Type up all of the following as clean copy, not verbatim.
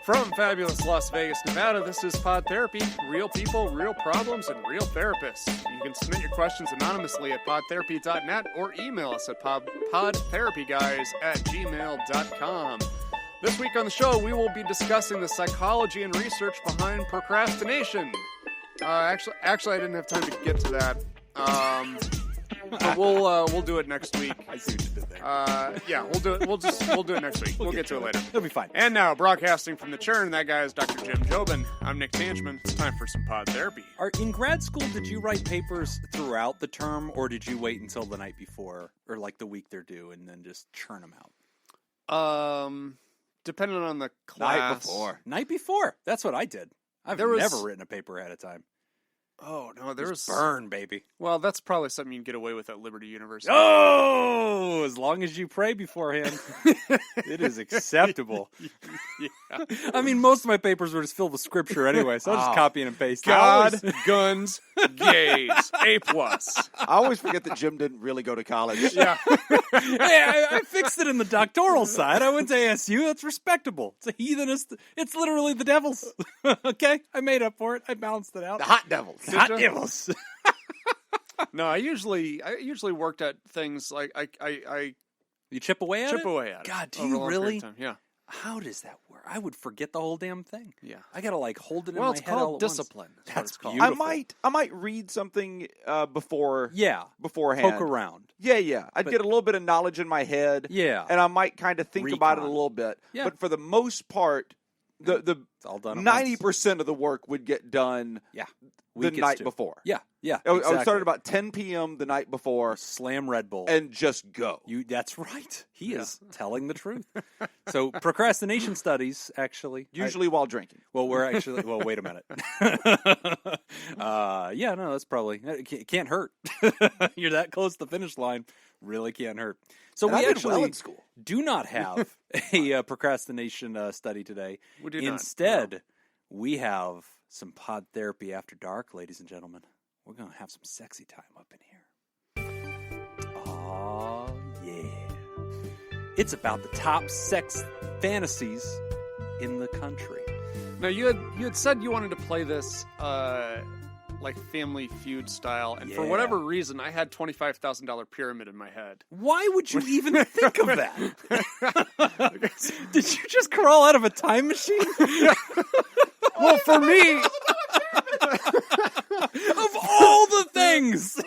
From fabulous Las Vegas, Nevada, this is Pod Therapy. Real people, real problems, and real therapists. You can submit your questions anonymously at podtherapy.net or email us at podtherapyguys@gmail.com. This week on the show, we will be discussing the psychology and research behind procrastination. Actually, I didn't have time to get to that. But we'll do it next week. I see what you did there. Yeah, we'll do it. We'll do it next week. We'll get to it later. It'll be fine. And now, broadcasting from the churn, that guy is Dr. Jim Jobin. I'm Nick Tanchman. It's time for some pod therapy. In grad school, did you write papers throughout the term, or did you wait until the night before, or like the week they're due, and then just churn them out? Depending on the class. Night before. That's what I did. I've never written a paper ahead of time. Oh, no, there's... burn, baby. Well, that's probably something you can get away with at Liberty University. Oh! As long as you pray beforehand. It is acceptable. Yeah. I mean, most of my papers were just filled with scripture anyway, so I'll just copy and paste. God, guns, gays, A+. I always forget that Jim didn't really go to college. Yeah. Hey, I fixed it in the doctoral side. I went to ASU. That's respectable. It's a heathenist. It's literally the devil's. Okay? I made up for it. I balanced it out. The hot devils. Hot devils. No, I usually worked at things like I You chip away at it? chip away at it. God, do over a you long period really? of time. Yeah. How does that work? I would forget the whole damn thing. Yeah. I gotta hold it in Well, my it's head all called at once. discipline. That's what That's it's called. beautiful. I might read something beforehand. Poke around. Yeah. I'd get a little bit of knowledge in my head. Yeah. And I might kind of think about it a Recon. little bit. Yeah. But for the most part, the It's all done at 90% of the work would get done the Week gets night to. before. Yeah. I would exactly. start at about 10 p.m. the night before Slam Red Bull. and just go. That's right. He is telling the truth. So procrastination studies, actually. Usually while drinking. Well, wait a minute. That's probably, it can't hurt. You're that close to the finish line. Really can't hurt. So And we I did actually well in school. do not have a procrastination study today. We do not. Instead, we have some pod therapy after dark, ladies and gentlemen. We're going to have some sexy time up in here. Oh, yeah. It's about the top sex fantasies in the country. Now, you had said you wanted to play this like Family Feud style, and for whatever reason, I had $25,000 pyramid in my head. Why would you even think of that? Did you just crawl out of a time machine? Well, for me, Of all the things!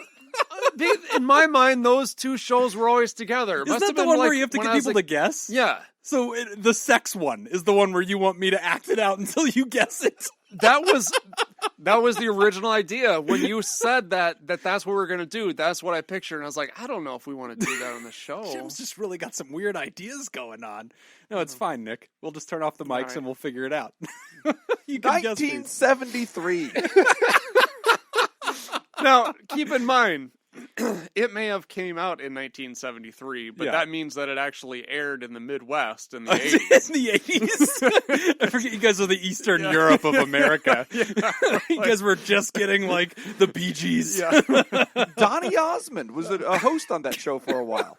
in my mind, those two shows were always together. Isn't that the one where you have to get people to guess? Yeah. So the sex one is the one where you want me to act it out until you guess it. That was the original idea. When you said that's what we're going to do, that's what I pictured. And I was like, I don't know if we want to do that on the show. Jim's just really got some weird ideas going on. No, it's fine, Nick. We'll just turn off the mics and we'll figure it out. You can guess these. 1973. Now, keep in mind, it may have came out in 1973, but that means that it actually aired in the Midwest in the 80s. In the 80s? I forget you guys were the Eastern Europe of America. You guys were just getting, like, the Bee Gees. Yeah. Donny Osmond was a host on that show for a while.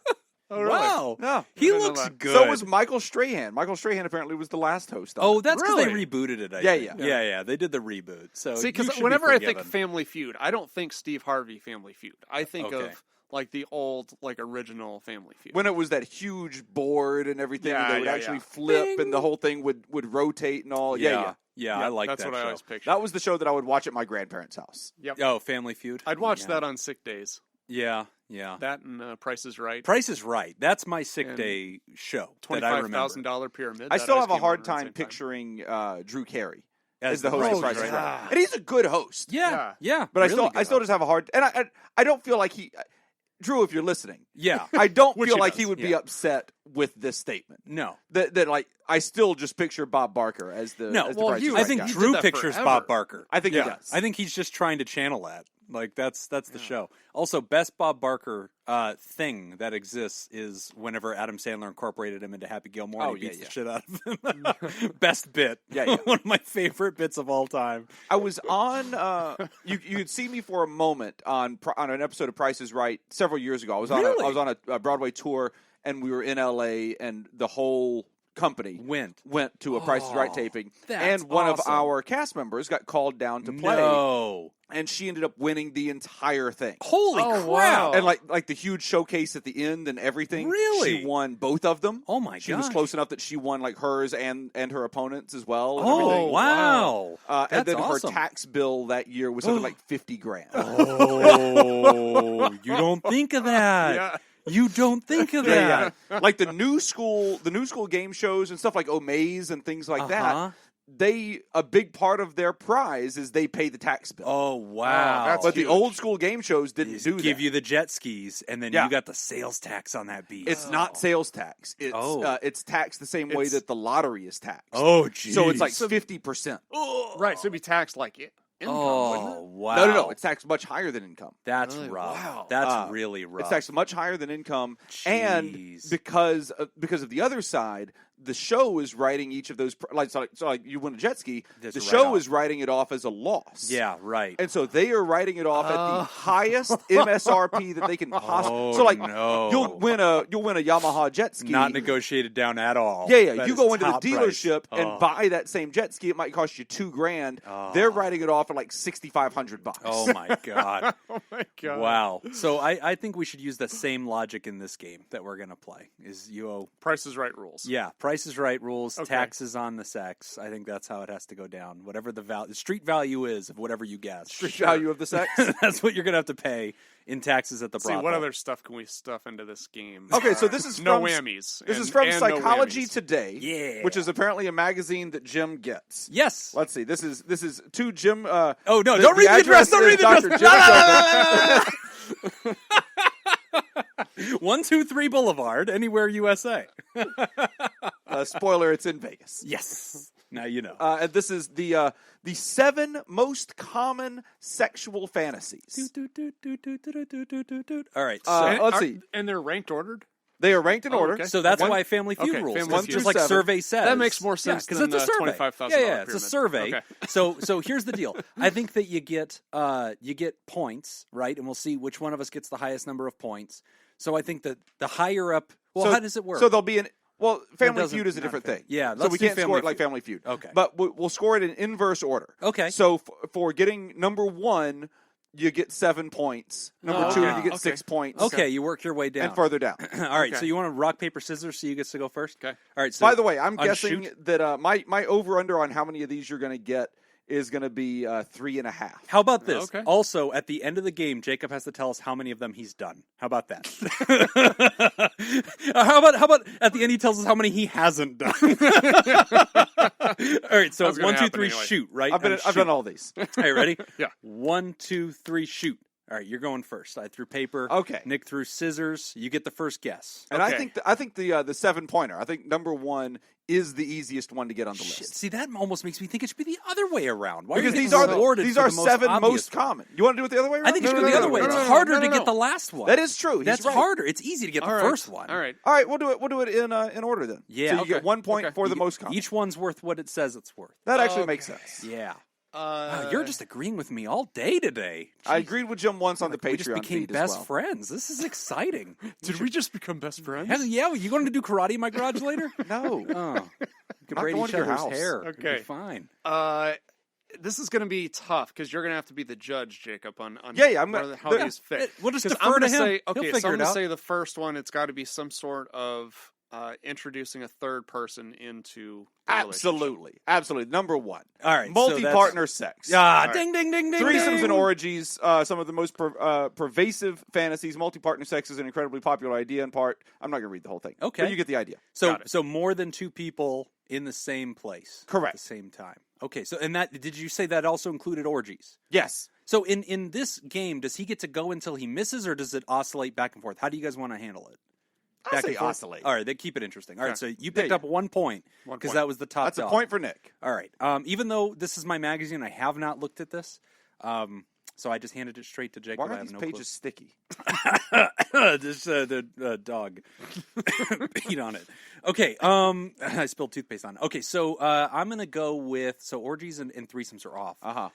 Oh, really? Wow. No. He looks good. So was Michael Strahan. Michael Strahan apparently was the last host on it. That's because Really? they rebooted it, I Yeah, think. yeah. Yeah, they did the reboot. So See, because you should be whenever I think forgiven. Family Feud, I don't think Steve Harvey Family Feud. I think Okay. of, like, the old, like, original Family Feud. When it was that huge board and everything, Yeah, and they would yeah, actually yeah. flip Bing. and the whole thing would rotate and all. Yeah. Yeah, I like that's that what I show. always pictured. That was the show that I would watch at my grandparents' house. Yep. Oh, Family Feud? I'd watch that on sick days. Yeah. That and Price is Right. Price is Right. That's my sick And day show that I remember. $25,000 pyramid. I that still always have a came hard on at the time same time. picturing Drew Carey As as the the host of host, Price is right? Right. And he's a good host. Yeah. But really I still just have a hard, and I don't feel like he, Drew, if you're listening, Yeah. I don't Which feel he like does, he would be yeah. upset with this statement. No. That like I still just picture Bob Barker as the No. as the Well, Price is you- I Right think guy. He Drew did that pictures forever. Bob Barker. I think he does. I think he's just trying to channel that. Like that's the show. Also, best Bob Barker thing that exists is whenever Adam Sandler incorporated him into Happy Gilmore, and he beats the shit out of him. Best bit. Yeah. One of my favorite bits of all time. I was on. You'd see me for a moment on an episode of Price is Right several years ago. I was on Really? a Broadway tour, and we were in L.A. and the whole company went to a Price is Right taping, that's and one of awesome. our cast members got called down to play, No. and she ended up winning the entire thing. Holy crap! wow. And like the huge showcase at the end and everything. Really? She won both of them. Oh my She was gosh. close enough that she won like hers and her opponents as well. And Oh everything. wow! And That's then awesome. her tax bill that year was something like $50,000. Oh, you don't think of that. Yeah. You don't think of that. Yeah. Like the new school game shows and stuff like Omaze and things like that. A big part of their prize is they pay the tax bill. Oh wow! that's but huge. the old school game shows didn't do that. Give you the jet skis, and then Yeah. you got the sales tax on that beast. It's not sales tax. It's taxed the same way that the lottery is taxed. Oh, geez. So it's like 50%. Right, so it'd be taxed like income, wouldn't Oh it? wow! No. It's taxed much higher than income. That's Really? rough. Wow. That's really rough. It's taxed much higher than income, Jeez. and because of the other side, the show is writing each of those so you win a jet ski. That's The a show write-off. is writing it off as a loss. Yeah, right. And so they are writing it off at the highest MSRP that they can possibly. Oh, So like no. you'll win a Yamaha jet ski. Not negotiated down at all. Yeah. That You is go into the top price. dealership and Oh. buy that same jet ski. It might cost you $2,000. Oh. They're writing it off at like $6,500. Oh my god! Oh my god! Wow. So I think we should use the same logic in this game that we're gonna play. Is you owe Price is Right rules. Yeah, Price is Right rules, Okay. taxes on the sex. I think that's how it has to go down. Whatever the street value is of whatever you guess. Street value of the sex. That's what you're going to have to pay in taxes at the See, brothel. what other stuff can we stuff into this game? Okay, so this is no from- whammies. This is and- from and no Psychology whammies. Today, Yeah. which is apparently a magazine that Jim gets. Yes. Let's see. This is to Jim. Oh no! Don't read the address. Don't read the Dr. address. Jim La, la, la, la, la. 123 Boulevard, anywhere USA. Spoiler: it's in Vegas. Yes. Now you know. And this is the 7 most common sexual fantasies. All right. So, let's see. And they're ranked ordered? They are ranked in order. okay. so that's One- why Family Feud okay, rules. Family Because Feud. just like 1 through 7. survey says. That makes more sense 'cause than it's a the survey. $25,000 Yeah, it's a pyramid. survey. Okay. So here's the deal. I think that you get points, right? And we'll see which one of us gets the highest number of points. So I think that the higher up. Well, So- how does it work? So there'll be Family doesn't- Feud is a not different fair. thing. Yeah, so let's we do can't score Family it like Feud. Family Feud. Okay. But we'll score it in inverse order. Okay. So for getting number 1, you get 7 points. Number 2, okay. you get Okay. 6 points. Okay, you work your way down. And further down. All right, Okay. so you want to rock, paper, scissors so you get to go first? Okay. All right, so By the way, I'm on guessing shoot- that my over-under on how many of these you're going to get is going to be 3.5. How about this? Okay. Also, at the end of the game, Jacob has to tell us how many of them he's done. How about that? how about at the end he tells us how many he hasn't done? All right, so That's gonna 1, 2, happen 3, anyway. shoot, right? I've done all these. All right, ready? Yeah. 1, 2, 3, shoot. All right, you're going first. I threw paper. Okay. Nick threw scissors. You get the first guess. And Okay. I think the 7-pointer. I think number 1 is the easiest one to get on the Shit, list. see, that almost makes me think it should be the other way around. Why Because are you these getting are rewarded these for are the most 7 obvious most one? common. You want to do it the other way around? I think it should No, go no, the other no, way. no, It's no, no, harder no, to no, get no. the last one. That is true. He's That's right. harder. It's easy to get the All right. first one. All right. All right, we'll do it in order then. Yeah, So you okay. get 1 point Okay. for the most common. Each one's worth what it says it's worth. That actually Okay. makes sense. Yeah. Wow, you're just agreeing with me all day today. I Jeez. agreed with Jim once on the Patreon We just became feed best as well. friends. This is exciting. Did we just become best friends? Hell yeah. You going to do karate in my garage later? No. Oh. We could Not braid going each to your other's house. hair. It'd be Okay. fine. This is going to be tough because you're going to have to be the judge, Jacob, on Yeah, I'm where gonna- how there- these fit. We'll just 'Cause defer I'm to gonna him. say, He'll okay, figure so I'm it going to out. say the first one, it's got to be some sort of introducing a third person into the relationship. Absolutely. Number 1. All right. Multi-partner sex. Ah, right. ding, ding, ding, ding. Threesomes ding. and orgies, some of the most pervasive fantasies. Multi-partner sex is an incredibly popular idea in part. I'm not going to read the whole thing. Okay. But you get the idea. Got it. So more than 2 people in the same place. Correct. At the same time. Okay. So and that did you say that also included orgies? Yes. So in this game, does he get to go until he misses, or does it oscillate back and forth? How do you guys want to handle it? I Back say and forth? oscillate. All right, they keep it interesting. All right, Okay. so you picked up 1 point One because point. that was the top That's a dog. point for Nick. All right. Even though this is my magazine, I have not looked at this. So I just handed it straight to Jacob. Why I are have these no pages sticky? clue. Just the dog peed on it. Okay. I spilled toothpaste on it. Okay, so I'm gonna go with orgies and threesomes are off. Uh-huh.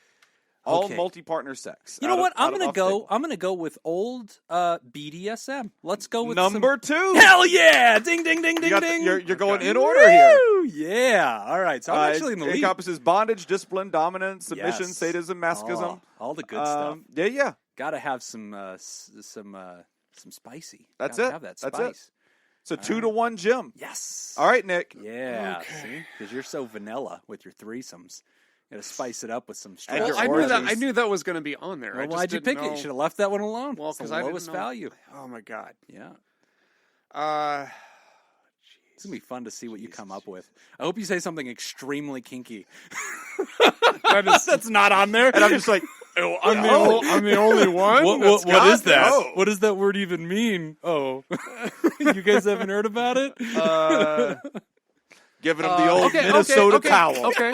All Okay. multi-partner sex. You know what? I'm gonna go. off-table. I'm gonna go with old BDSM. Let's go with Number two. Hell yeah! Ding ding ding ding You got ding. you're going in order here. Woo! Yeah. All right. So I'm actually in the It lead. encompasses bondage, discipline, dominance, submission, Yes. sadism, masochism. All the good stuff. Yeah. Got to have some spicy. That's Gotta it. Have that That's spice. it. So 2-1, Jim. Yes. All right, Nick. Yeah. Okay. See, because you're so vanilla with your threesomes. Got to spice it up with some And straight. your I knew that was going to be on there. Well, I just why'd you didn't pick it? know- You should have left that one alone. Well, It's the because I didn't lowest know. value. Oh my god. Yeah. Uh, It's gonna be fun to see what you come up with. I hope you say something extremely kinky. That's not on there. And I'm just like, I'm the only one. What God, is that? no. What does that word even mean? Oh, you guys haven't heard about it? giving him the old okay, Minnesota okay, towel. Okay.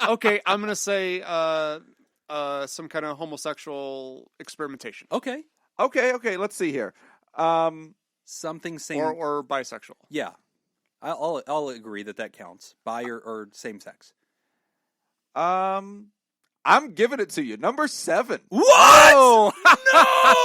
Okay, I'm gonna say some kind of homosexual experimentation, Okay, Okay. Let's see here. something same. or bisexual. Yeah, I'll agree that counts. Bi or same sex. I'm giving it to you. Number 7. What?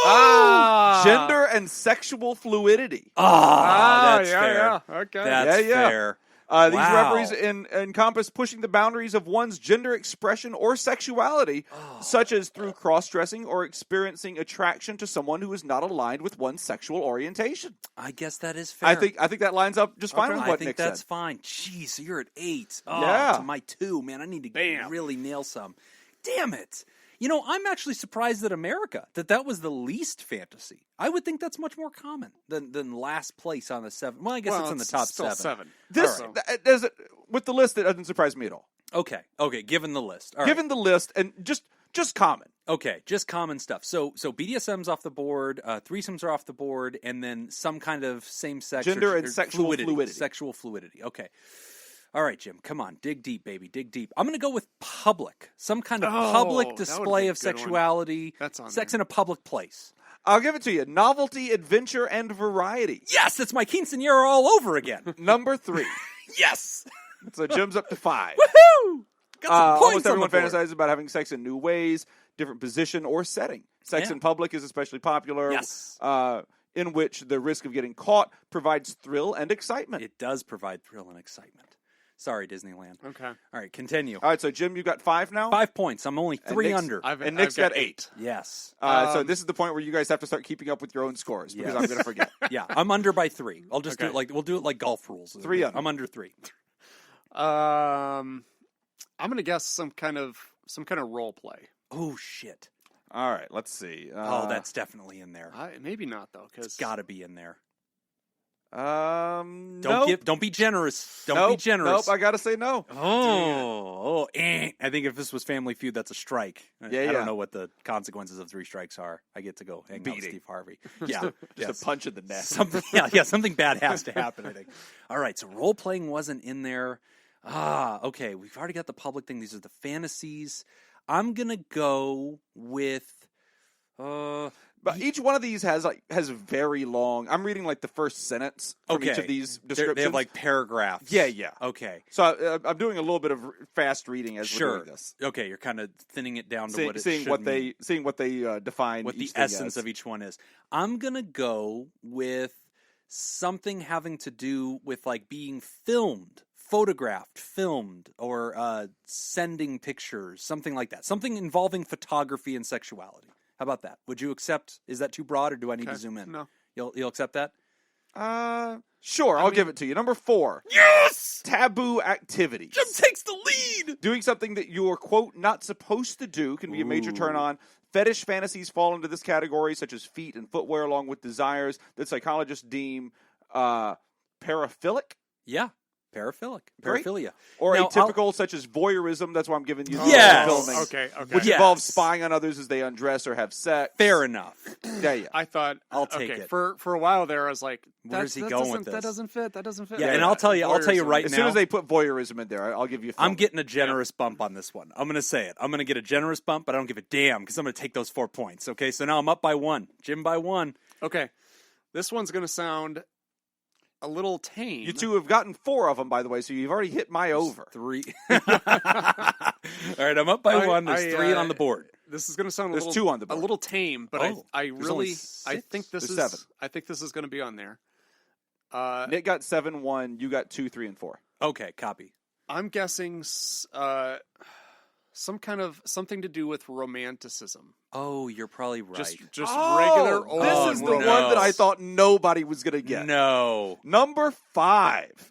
Ah. Gender and sexual fluidity. That's yeah, fair. yeah. Okay. That's Yeah. fair. These Wow. referees encompass pushing the boundaries of one's gender expression or sexuality, such as through cross-dressing or experiencing attraction to someone who is not aligned with one's sexual orientation. I guess that is fair. I think that lines up just fine Okay. with I what think Nick that's said. fine. Jeez, so you're at 8. Oh, Yeah. to my 2, man. I need to Bam. really nail some. Damn it. You know, I'm actually surprised that America, that was the least fantasy. I would think that's much more common than last place on the 7. Well, I guess it's in the top still 7. This All does it with the list. It doesn't surprise me at all. Okay, given the list. All right. Given the list and just common. Okay, just common stuff. So BDSM's off the board, threesomes are off the board, and then some kind of same-sex Gender or and sexual fluidity. Sexual fluidity. Okay. All right, Jim, come on. Dig deep, baby. Dig deep. I'm going to go with public. Some kind of Oh, that public would be display a of good one. sexuality. That's on sex there. in a public place. I'll give it to you. Novelty, adventure, and variety. Yes, it's my quinceañera all over again. Number 3. Yes. So Jim's up to 5. Woohoo! Got some Almost points on everyone the board. fantasizes about having sex in new ways, different position or setting. Sex Yeah. in public is especially popular. Yes. In which the risk of getting caught provides thrill and excitement. It does provide thrill and excitement. Sorry, Disneyland. Okay. All right, continue. All right, so Jim, you got 5 now. 5 points. I'm only 3 Nick's- under. And Nick's got 8. Yes. So this is the point where you guys have to start keeping up with your own scores because Yes. I'm going to forget. Yeah, I'm under by 3. I'll just do Okay. it we'll do it like golf rules. 3 under. I'm under 3. I'm gonna guess some kind of role play. Oh shit. All right, let's see. That's definitely in there. Maybe not though, because It's got to be in there. Nope. Don't be generous. Don't be generous. Nope, I got to say no. I think if this was Family Feud, that's a strike. I Yeah. don't know what the consequences of 3 strikes are. I get to go hang out with Beating. Steve Harvey. Yeah, Just a punch in the neck. something bad has to happen. I think. All right, so role playing wasn't in there. Okay, we've already got the public thing. These are the fantasies. I'm gonna go with. But each one of these has very long. I'm reading like the first sentence from each of these descriptions. They have like paragraphs. Yeah. Okay. So I'm doing a little bit of fast reading as we're doing this. Okay, you're kind of thinning it down to what it Seeing should what mean. they define. What the each thing essence as. of each one is. I'm gonna go with something having to do with like being filmed, photographed, filmed, or sending pictures, something like that. Something involving photography and sexuality. How about that? Would you accept? Is that too broad, or do I need to zoom in? No. You'll accept that? Sure, I'll give it to you. Number 4. Yes! Taboo activities. Jim takes the lead! Doing something that you're, quote, not supposed to do can be a major turn on. Fetish fantasies fall into this category, such as feet and footwear, along with desires that psychologists deem paraphilic. Yeah. Paraphilic. Great. Paraphilia. Or Now, atypical, such as voyeurism. That's why I'm giving you Yes! filming. Okay. Which Yes. involves spying on others as they undress or have sex. Fair enough. Yeah. I thought I'll take okay, it. For a while there, I was like, Where's he that going doesn't- with this? That doesn't fit. That doesn't fit. Yeah, and I'll tell you Voyeurism. right As now. soon as they put voyeurism in there, I'll give you I'm filming. getting a generous bump on this one. I'm going to say it. I'm going to get a generous bump, but I don't give a damn because I'm going to take those 4 points. Okay, so now I'm up by 1. Jim by 1. Okay, this one's gonna sound a little tame. You two have gotten 4 of them, by the way, so you've already hit my over. 3. All right, I'm up by one. There's 3 on the board. This is going to sound There's 2 on the board. a little tame, but I there's only really 6? I think this There's is 7. I think this is going to be on there. Nick got 7-1. You got 2, 3, and 4. Okay, copy. I'm guessing some kind of something to do with romanticism. Oh, you're probably right. Just regular old This is the romance. one that I thought nobody was going to get. No. Number 5.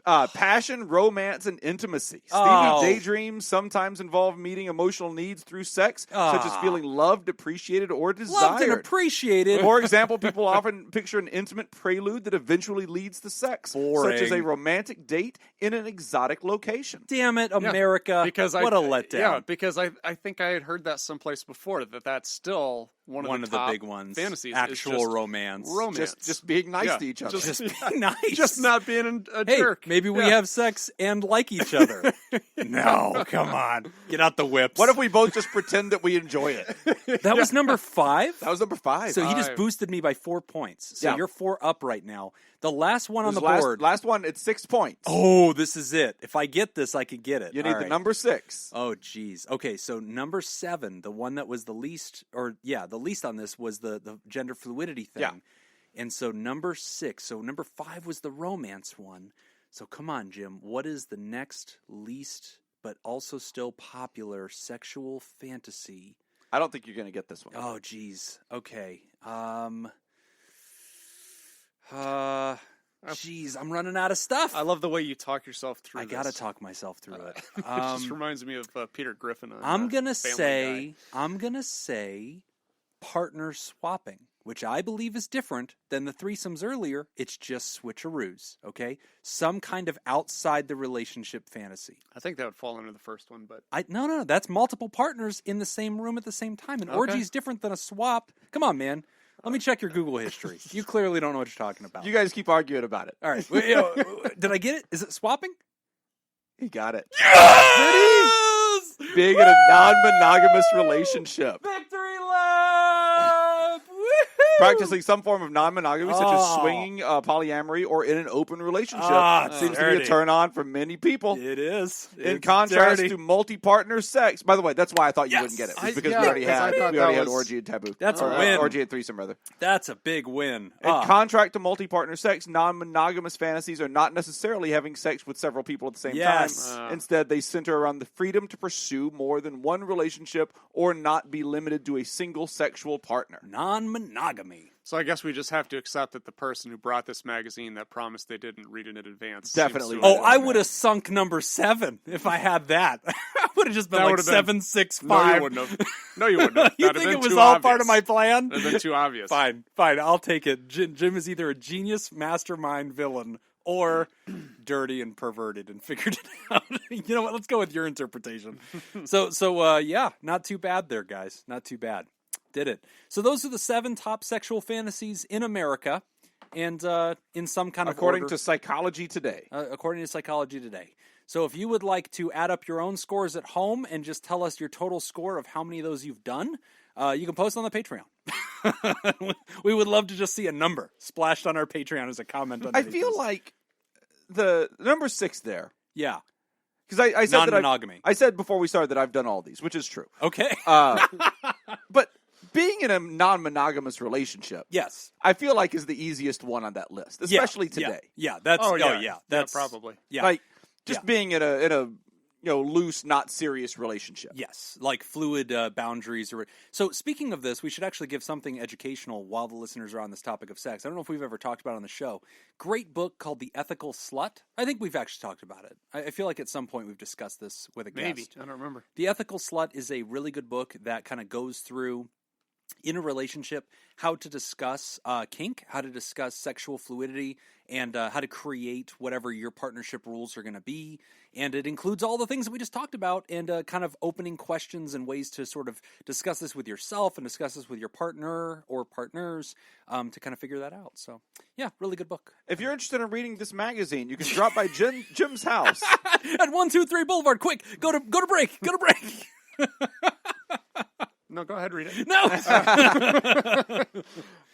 Passion, romance, and intimacy. Steamy Oh. daydreams sometimes involve meeting emotional needs through sex, such as feeling loved, appreciated, or desired. Loved and appreciated. For example, people often picture an intimate prelude that eventually leads to sex, Boring. such as a romantic date in an exotic location. Damn it, America. Because what a letdown. Yeah, because I think I had heard that someplace before that's still one of the top big ones. fantasies. Actual is just romance. Just being nice to each other. Just be nice. Just not being a Hey, jerk. maybe we have sex and like each other. No, come on. Get out the whips. What if we both just pretend that we enjoy it? That was number 5? That was number 5. So he just boosted me by 4 points. So Yeah. you're 4 up right now. The last one on the last, board. Last one, it's 6 points. Oh, this is it. If I get this, I could get it. You need All the right. number 6. Oh, geez. Okay, so number 7, the one that was the least, the least on this was the gender fluidity thing. Yeah. And so number 6, so number 5 was the romance one. So come on, Jim. What is the next least, but also still popular sexual fantasy? I don't think you're going to get this one. Oh, geez. Okay. Geez, I'm running out of stuff. I love the way you talk yourself through I this. gotta talk myself through it. It just reminds me of Peter Griffin on I'm gonna Family say partner swapping, which I believe is different than the threesomes earlier. It's just switcheroos, okay? Some kind of outside the relationship fantasy. Guy. I think that would fall under the first one, but No, that's multiple partners in the same room at the same time. An orgy is different than a swap. Come on, man. Let me check your Google history. You clearly don't know what you're talking about. You guys keep arguing about it. All right. Did I get it? Is it swapping? He got it. Yes! Being in a non-monogamous relationship. Victory lap! Woohoo! Practicing some form of non-monogamy, such as Oh. swinging, polyamory, or in an open relationship seems to be dirty. a turn-on for many people. It is. In It's contrast dirty. to multi-partner sex. By the way, that's why I thought you Yes! wouldn't get it. I- was because yeah, we already because I had thought that was- orgy and taboo. That's a Or, win. Orgy and threesome, rather. That's a big win. In contrast to multi-partner sex, non-monogamous fantasies are not necessarily having sex with several people at the same Yes. time. Instead, they center around the freedom to pursue more than one relationship or not be limited to a single sexual partner. Non-monogamy. so I guess we just have to accept that the person who brought this magazine that promised they didn't read it in advance Definitely seems to read Oh, it. I would have sunk number 7 if I had that. I would have just been That like would've been- 7, 6, No, 5. you wouldn't have. No, you wouldn't have. You That'd have think it been was too all obvious. part of my plan? That'd have been too obvious. Fine. I'll take it. Jim is either a genius, mastermind, villain, or dirty and perverted and figured it out. You know what? Let's go with your interpretation. So, yeah, not too bad there, guys. Not too bad. Did it. So those are the 7 top sexual fantasies in America, and in some kind of According order. to Psychology Today. According to Psychology Today. So if you would like to add up your own scores at home and just tell us your total score of how many of those you've done, you can post on the Patreon. We would love to just see a number splashed on our Patreon as a comment. I feel like the number 6 there, yeah, because I said that non-monogamy. I said before we started that I've done all these, which is true. Okay. But being in a non-monogamous relationship, Yes. I feel like is the easiest one on that list, especially today. Yeah. That's. Oh, yeah. yeah. That's probably. Yeah. Like just Yeah. being in a loose, not serious relationship. Yes, like fluid boundaries. So speaking of this, we should actually give something educational while the listeners are on this topic of sex. I don't know if we've ever talked about it on the show. Great book called The Ethical Slut. I think we've actually talked about it. I feel like at some point we've discussed this with a guest. Maybe. I don't remember. The Ethical Slut is a really good book that kind of goes through, in a relationship, how to discuss kink, how to discuss sexual fluidity, and how to create whatever your partnership rules are going to be. And it includes all the things that we just talked about, and kind of opening questions and ways to sort of discuss this with yourself and discuss this with your partner or partners to kind of figure that out. So, yeah, really good book. If you're interested in reading this magazine, you can drop by Jim's house. At 123 Boulevard, quick, go to break, go to break. No, go ahead, read it. No.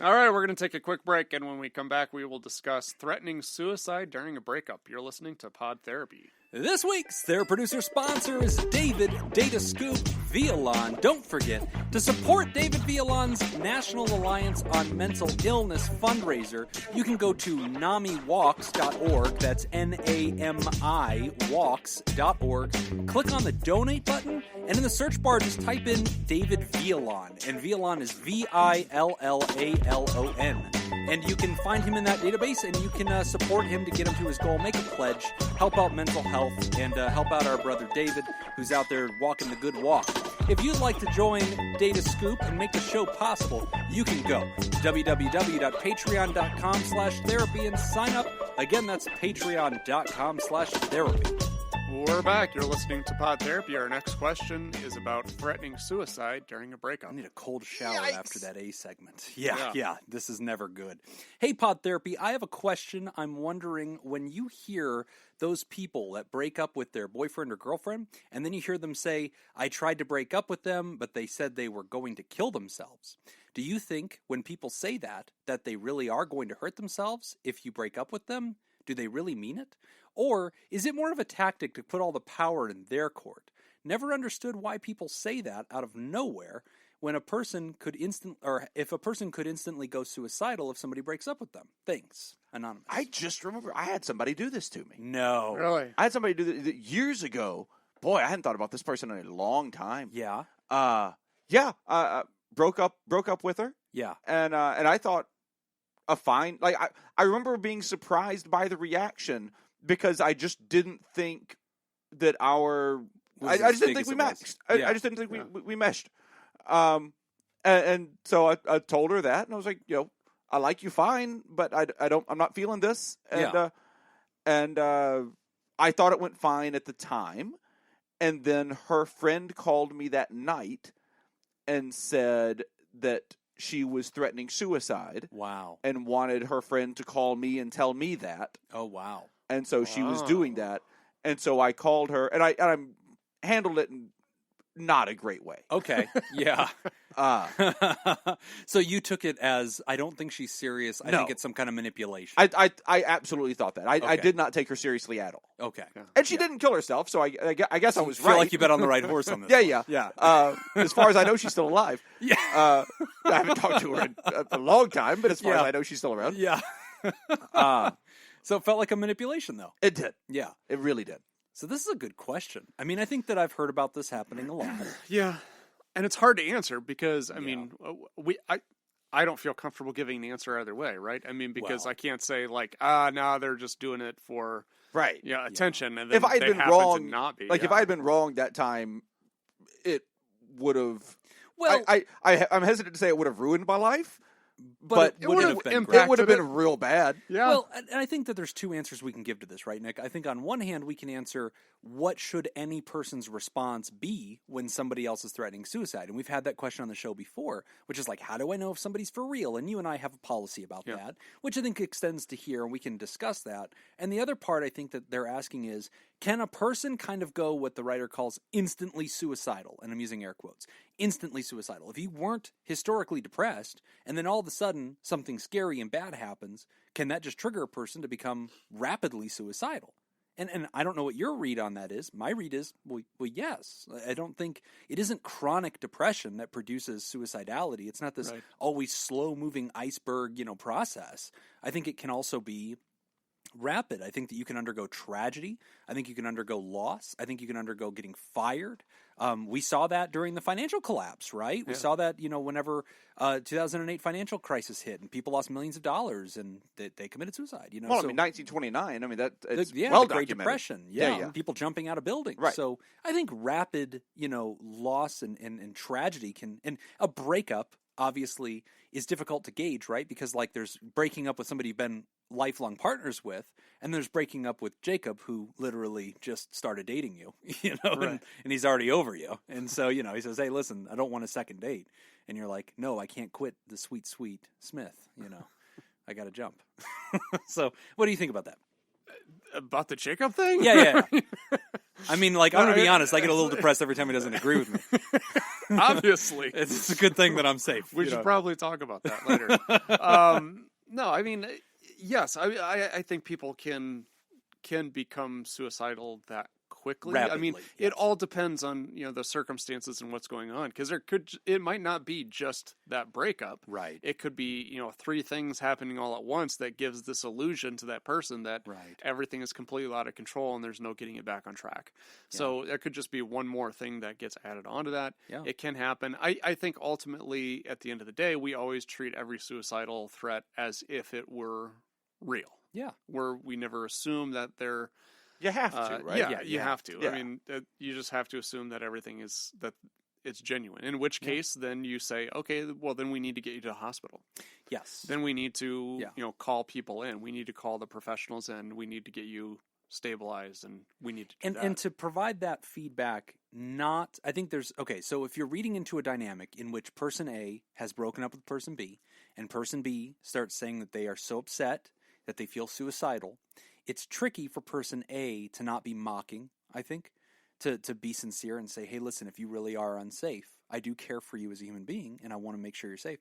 All right, we're going to take a quick break, and when we come back, we will discuss threatening suicide during a breakup. You're listening to Pod Therapy. This week's TheraProducer sponsor is David Data Scoop Violon. Don't forget to support David Violon's National Alliance on Mental Illness fundraiser. You can go to NamiWalks.org. That's NAMI walks.org. Click on the donate button, and in the search bar, just type in David Violon. And Violon is VILLALON. And you can find him in that database, and you can support him to get him to his goal. Make a pledge, help out mental health, and help out our brother David, who's out there walking the good walk. If you'd like to join Data Scoop and make the show possible, you can go to www.patreon.com/therapy and sign up. Again, that's patreon.com/therapy. We're back. You're listening to Pod Therapy. Our next question is about threatening suicide during a breakup. I need a cold shower after that A segment. Yeah, this is never good. Hey, Pod Therapy, I have a question. I'm wondering, when you hear those people that break up with their boyfriend or girlfriend, and then you hear them say, I tried to break up with them, but they said they were going to kill themselves. Do you think when people say that they really are going to hurt themselves if you break up with them? Do they really mean it? Or is it more of a tactic to put all the power in their court? Never understood why people say that out of nowhere when a person could if a person could instantly go suicidal if somebody breaks up with them. Thanks, Anonymous. I just remember I had somebody do this to me. No. Really? I had somebody do this years ago. Boy, I hadn't thought about this person in a long time. Yeah. Broke up with her. Yeah. And I thought a fine. Like I remember being surprised by the reaction because I just didn't think that I just didn't think we matched. I just didn't think we meshed. And so I told her that, and I was like, I like you fine, but I'm not feeling this. And I thought it went fine at the time. And then her friend called me that night and said that she was threatening suicide. Wow. And wanted her friend to call me and tell me that. Oh, wow. And so she was doing that. And so I called her, and I handled it in not a great way. Okay. Yeah. So you took it as, I don't think she's serious. I think it's some kind of manipulation. I absolutely thought that. I did not take her seriously at all. Okay. And she didn't kill herself, so I guess I was I feel right. like you bet on the right horse on this. Yeah. As far as I know, she's still alive. Yeah. I haven't talked to her in a long time, but as far as I know, she's still around. Yeah. So it felt like a manipulation, though. It did. Yeah. It really did. So this is a good question. I mean, I think that I've heard about this happening a lot. Yeah. And it's hard to answer because, I mean, I don't feel comfortable giving an answer either way, right? I mean, because I can't say like, no, they're just doing it for attention. And then if I had been wrong, to not be, if I had been wrong that time, it would have. Well, I'm hesitant to say it would have ruined my life. But it would have been real bad. Yeah. Well, and I think that there's two answers we can give to this, right, Nick? I think on one hand, we can answer what should any person's response be when somebody else is threatening suicide? And we've had that question on the show before, which is like, how do I know if somebody's for real? And you and I have a policy about that, which I think extends to here, and we can discuss that. And the other part I think that they're asking is, can a person kind of go what the writer calls instantly suicidal? And I'm using air quotes. Instantly suicidal. If you weren't historically depressed, and then all of a sudden something scary and bad happens, can that just trigger a person to become rapidly suicidal? And I don't know what your read on that is. My read is, well, yes. I don't think it isn't chronic depression that produces suicidality. It's not this always slow-moving iceberg, process. I think it can also be rapid. I think that you can undergo tragedy. I think you can undergo loss. I think you can undergo getting fired. We saw that during the financial collapse, right? We saw that, whenever 2008 financial crisis hit and people lost millions of dollars and they committed suicide. Well, 1929. I mean, it's the well Great documented. Depression. People jumping out of buildings. Right. So I think rapid, loss and tragedy and a breakup obviously is difficult to gauge, right? Because there's breaking up with somebody you've been lifelong partners with, and there's breaking up with Jacob, who literally just started dating you, and he's already over you. And so, he says, hey, listen, I don't want a second date. And you're like, no, I can't quit the sweet, sweet Smith, I got to jump. So what do you think about that? About the Jacob thing? Yeah. I mean, I'm going to be honest, I get a little depressed every time he doesn't agree with me. Obviously. It's a good thing that I'm safe. We should probably talk about that later. No, I mean, yes, I think people can can become suicidal that quickly. Rapidly, I mean, yes. it all depends on, the circumstances and what's going on, because it might not be just that breakup. Right. It could be, 3 things happening all at once that gives this illusion to that person that Right. everything is completely out of control and there's no getting it back on track. So there could just be one more thing that gets added onto that. Yeah. It can happen. I think ultimately, at the end of the day, we always treat every suicidal threat as if it were real. Yeah. Where we never assume that they're... You have to, right? Yeah, you have to. Yeah. I mean, you just have to assume that everything is, that it's genuine. In which case, then you say, okay, well, then we need to get you to the hospital. Yes. Then we need to, call people in. We need to call the professionals in. We need to get you stabilized, and we need to do that. And to provide that feedback, I think there's, so if you're reading into a dynamic in which person A has broken up with person B, and person B starts saying that they are so upset that they feel suicidal, it's tricky for person A to not be mocking, I think, to be sincere and say, hey, listen, if you really are unsafe, I do care for you as a human being, and I want to make sure you're safe.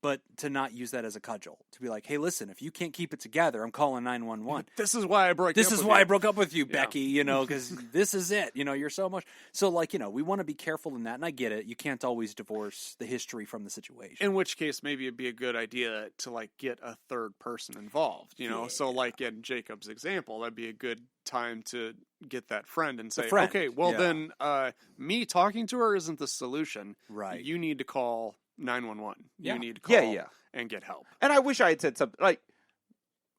But to not use that as a cudgel, to be like, hey, listen, if you can't keep it together, I'm calling 911. This is why I broke up with you. This is why I broke up with you, Becky, because this is it. You're so much. So, we want to be careful in that, and I get it. You can't always divorce the history from the situation. In which case, maybe it'd be a good idea to, get a third person involved, So, in Jacob's example, that'd be a good time to get that friend and say, okay, well, then me talking to her isn't the solution. Right. You need to call 911. Yeah. You need to call Yeah. and get help. And I wish I had said something like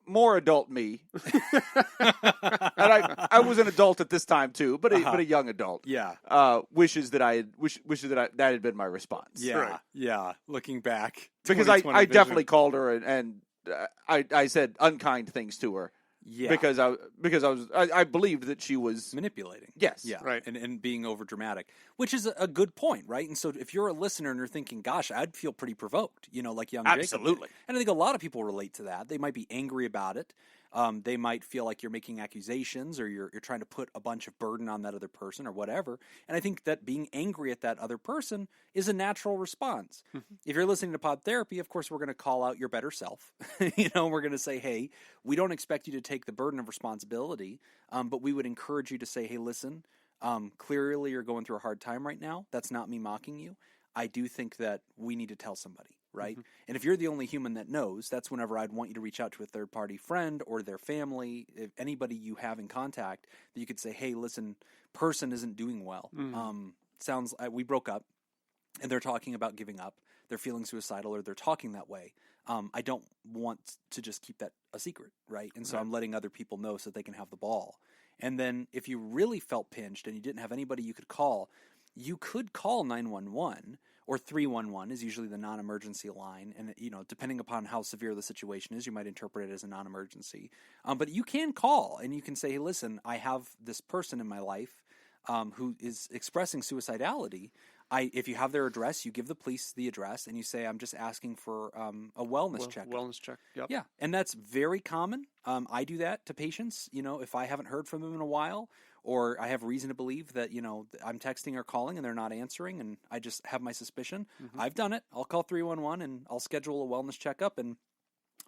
more adult me. And I was an adult at this time too, but a young adult. Yeah. Wishes that that had been my response. Yeah. Right. Yeah. Looking back. Because 2020 I vision. definitely called her and I said unkind things to her. Yeah. Because I believed that she was manipulating. Yes. Yeah. Right. And being over dramatic, which is a good point, right? And so if you're a listener and you're thinking, gosh, I'd feel pretty provoked, like young Jacob. Absolutely. And I think a lot of people relate to that. They might be angry about it. They might feel like you're making accusations or you're trying to put a bunch of burden on that other person or whatever. And I think that being angry at that other person is a natural response. Mm-hmm. If you're listening to Pod Therapy, of course, we're going to call out your better self. We're going to say, hey, we don't expect you to take the burden of responsibility, but we would encourage you to say, hey, listen, clearly you're going through a hard time right now. That's not me mocking you. I do think that we need to tell somebody. Right? Mm-hmm. And if you're the only human that knows, that's whenever I'd want you to reach out to a third-party friend or their family, if anybody you have in contact, that you could say, hey, listen, person isn't doing well. Mm-hmm. We broke up, and they're talking about giving up. They're feeling suicidal, or they're talking that way. I don't want to just keep that a secret, right? And so I'm letting other people know so that they can have the ball. And then if you really felt pinched and you didn't have anybody you could call 911, or 311 is usually the non-emergency line. And, depending upon how severe the situation is, you might interpret it as a non-emergency. But you can call and you can say, hey, listen, I have this person in my life who is expressing suicidality. If you have their address, you give the police the address and you say, I'm just asking for a wellness check. Wellness check, yep. Yeah, and that's very common. I do that to patients, if I haven't heard from them in a while, or I have reason to believe that, I'm texting or calling and they're not answering and I just have my suspicion. Mm-hmm. I've done it. I'll call 311 and I'll schedule a wellness checkup, and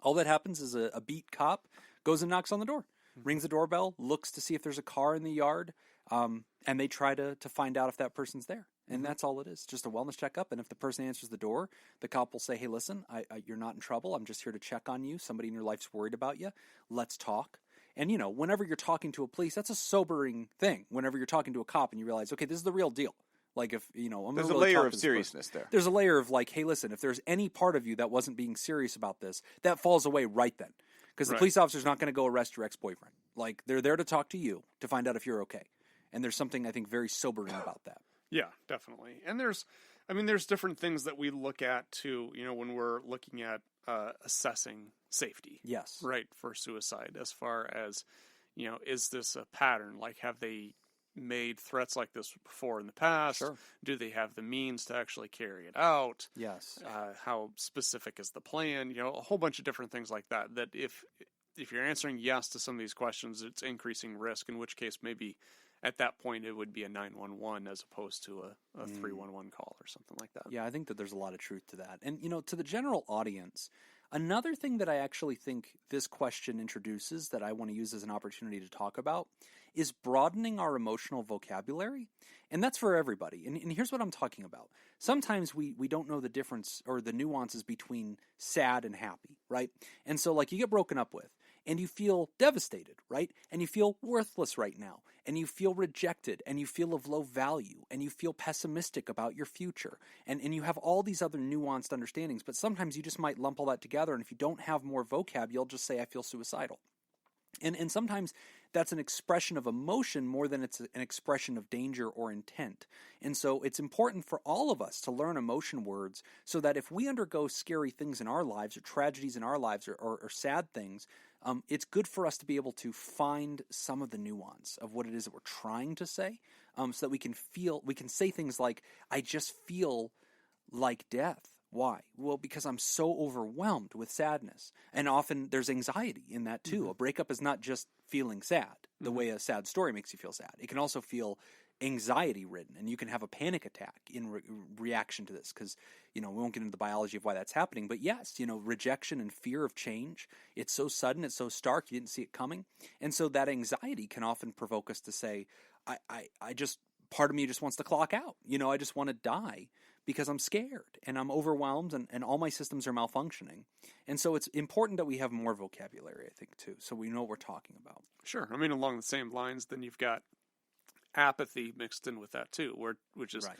all that happens is a beat cop goes and knocks on the door, mm-hmm. rings the doorbell, looks to see if there's a car in the yard, and they try to find out if that person's there. And mm-hmm. that's all it is, just a wellness checkup. And if the person answers the door, the cop will say, hey, listen, you're not in trouble. I'm just here to check on you. Somebody in your life's worried about you. Let's talk. And, whenever you're talking to a police, that's a sobering thing. Whenever you're talking to a cop and you realize, okay, this is the real deal. Like if, there's a layer of seriousness there. There's a layer of like, hey, listen, if there's any part of you that wasn't being serious about this, that falls away right then. Because the police officer's not going to go arrest your ex-boyfriend. Like, they're there to talk to you to find out if you're okay. And there's something, I think, very sobering about that. Yeah, definitely. And there's different things that we look at too, when we're looking at assessing safety. Yes. Right, for suicide, as far as, is this a pattern? Like, have they made threats like this before in the past? Sure. Do they have the means to actually carry it out? Yes. How specific is the plan? A whole bunch of different things like that. That if you're answering yes to some of these questions, it's increasing risk, in which case maybe at that point it would be a 911 as opposed to a 311 call or something like that. Yeah, I think that there's a lot of truth to that. And, to the general audience, Another thing that I actually think this question introduces that I want to use as an opportunity to talk about is broadening our emotional vocabulary. And that's for everybody. And here's what I'm talking about. Sometimes we don't know the difference or the nuances between sad and happy, right? And so like you get broken up with and you feel devastated, right? And you feel worthless right now. And you feel rejected and you feel of low value and you feel pessimistic about your future. And you have all these other nuanced understandings, but sometimes you just might lump all that together. And if you don't have more vocab, you'll just say, I feel suicidal. And sometimes that's an expression of emotion more than it's an expression of danger or intent. And so it's important for all of us to learn emotion words so that if we undergo scary things in our lives or tragedies in our lives or sad things, it's good for us to be able to find some of the nuance of what it is that we're trying to say, so that we can say things like, I just feel like death. Why? Well, because I'm so overwhelmed with sadness. And often there's anxiety in that too. Mm-hmm. A breakup is not just feeling sad, the way a sad story makes you feel sad. It can also feel anxiety-ridden, and you can have a panic attack in reaction to this because, we won't get into the biology of why that's happening. But yes, rejection and fear of change, it's so sudden, it's so stark, you didn't see it coming. And so that anxiety can often provoke us to say, part of me just wants to clock out. I just want to die because I'm scared and I'm overwhelmed and all my systems are malfunctioning. And so it's important that we have more vocabulary, I think, too, so we know what we're talking about. Sure. I mean, along the same lines, then you've got apathy mixed in with that, too, which is right.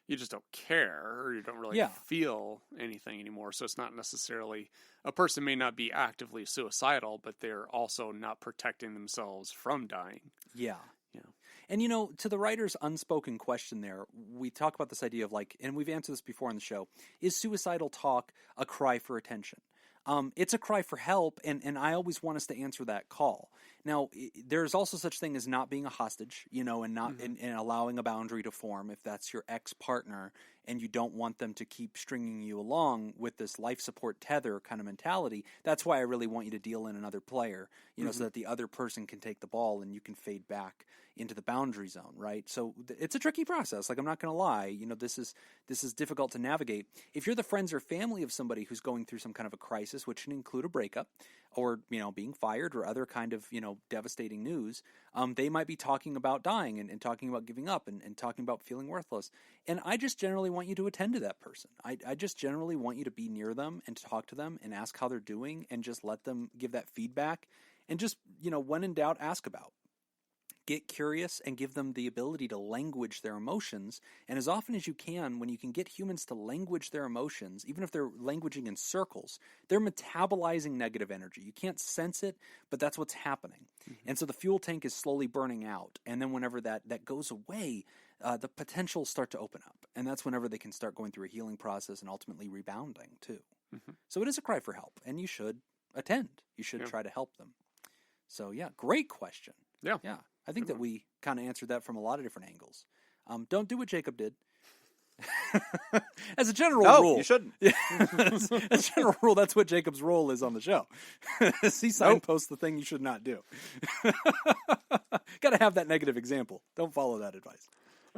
You just don't care or you don't really feel anything anymore. So it's not necessarily a person may not be actively suicidal, but they're also not protecting themselves from dying. Yeah. And, to the writer's unspoken question there, we talk about this idea of and we've answered this before on the show, is suicidal talk a cry for attention? It's a cry for help, and I always want us to answer that call. Now, there's also such thing as not being a hostage, and not and allowing a boundary to form if that's your ex-partner and you don't want them to keep stringing you along with this life support tether kind of mentality. That's why I really want you to deal in another player, so that the other person can take the ball and you can fade back into the boundary zone, right? So it's a tricky process. I'm not going to lie. This is difficult to navigate. If you're the friends or family of somebody who's going through some kind of a crisis, which can include a breakup or, being fired or other kind of, devastating news, they might be talking about dying and talking about giving up and talking about feeling worthless. And I just generally want you to attend to that person. I just generally want you to be near them and to talk to them and ask how they're doing and just let them give that feedback and just, when in doubt, ask about. Get curious and give them the ability to language their emotions. And as often as you can, when you can get humans to language their emotions, even if they're languaging in circles, they're metabolizing negative energy. You can't sense it, but that's what's happening. Mm-hmm. And so the fuel tank is slowly burning out. And then whenever that goes away, the potentials start to open up. And that's whenever they can start going through a healing process and ultimately rebounding too. Mm-hmm. So it is a cry for help, and you should attend. You should try to help them. So yeah, great question. Yeah. I think that we kind of answered that from a lot of different angles. Don't do what Jacob did. As a general rule. No, you shouldn't. As a general rule, that's what Jacob's role is on the show. He signposts the thing you should not do. Got to have that negative example. Don't follow that advice.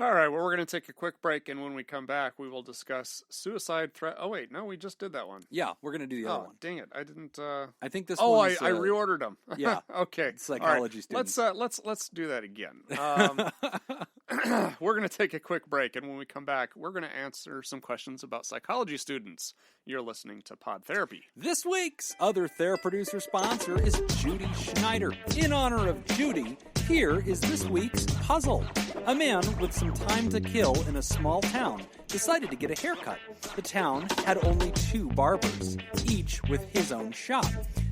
All right, well, we're going to take a quick break, and when we come back, we will discuss suicide threat. Oh, wait, no, we just did that one. Yeah, we're going to do the other one. Dang it, I didn't... I think this one one I reordered them. Yeah. Okay. Psychology students. Let's do that again. We're going to take a quick break, and when we come back, we're going to answer some questions about psychology students. You're listening to Pod Therapy. This week's other THERAPRODUCER sponsor is Judy Schneider. In honor of Judy, here is this week's puzzle. A man with some time to kill in a small town decided to get a haircut. The town had only 2 barbers, each with his own shop.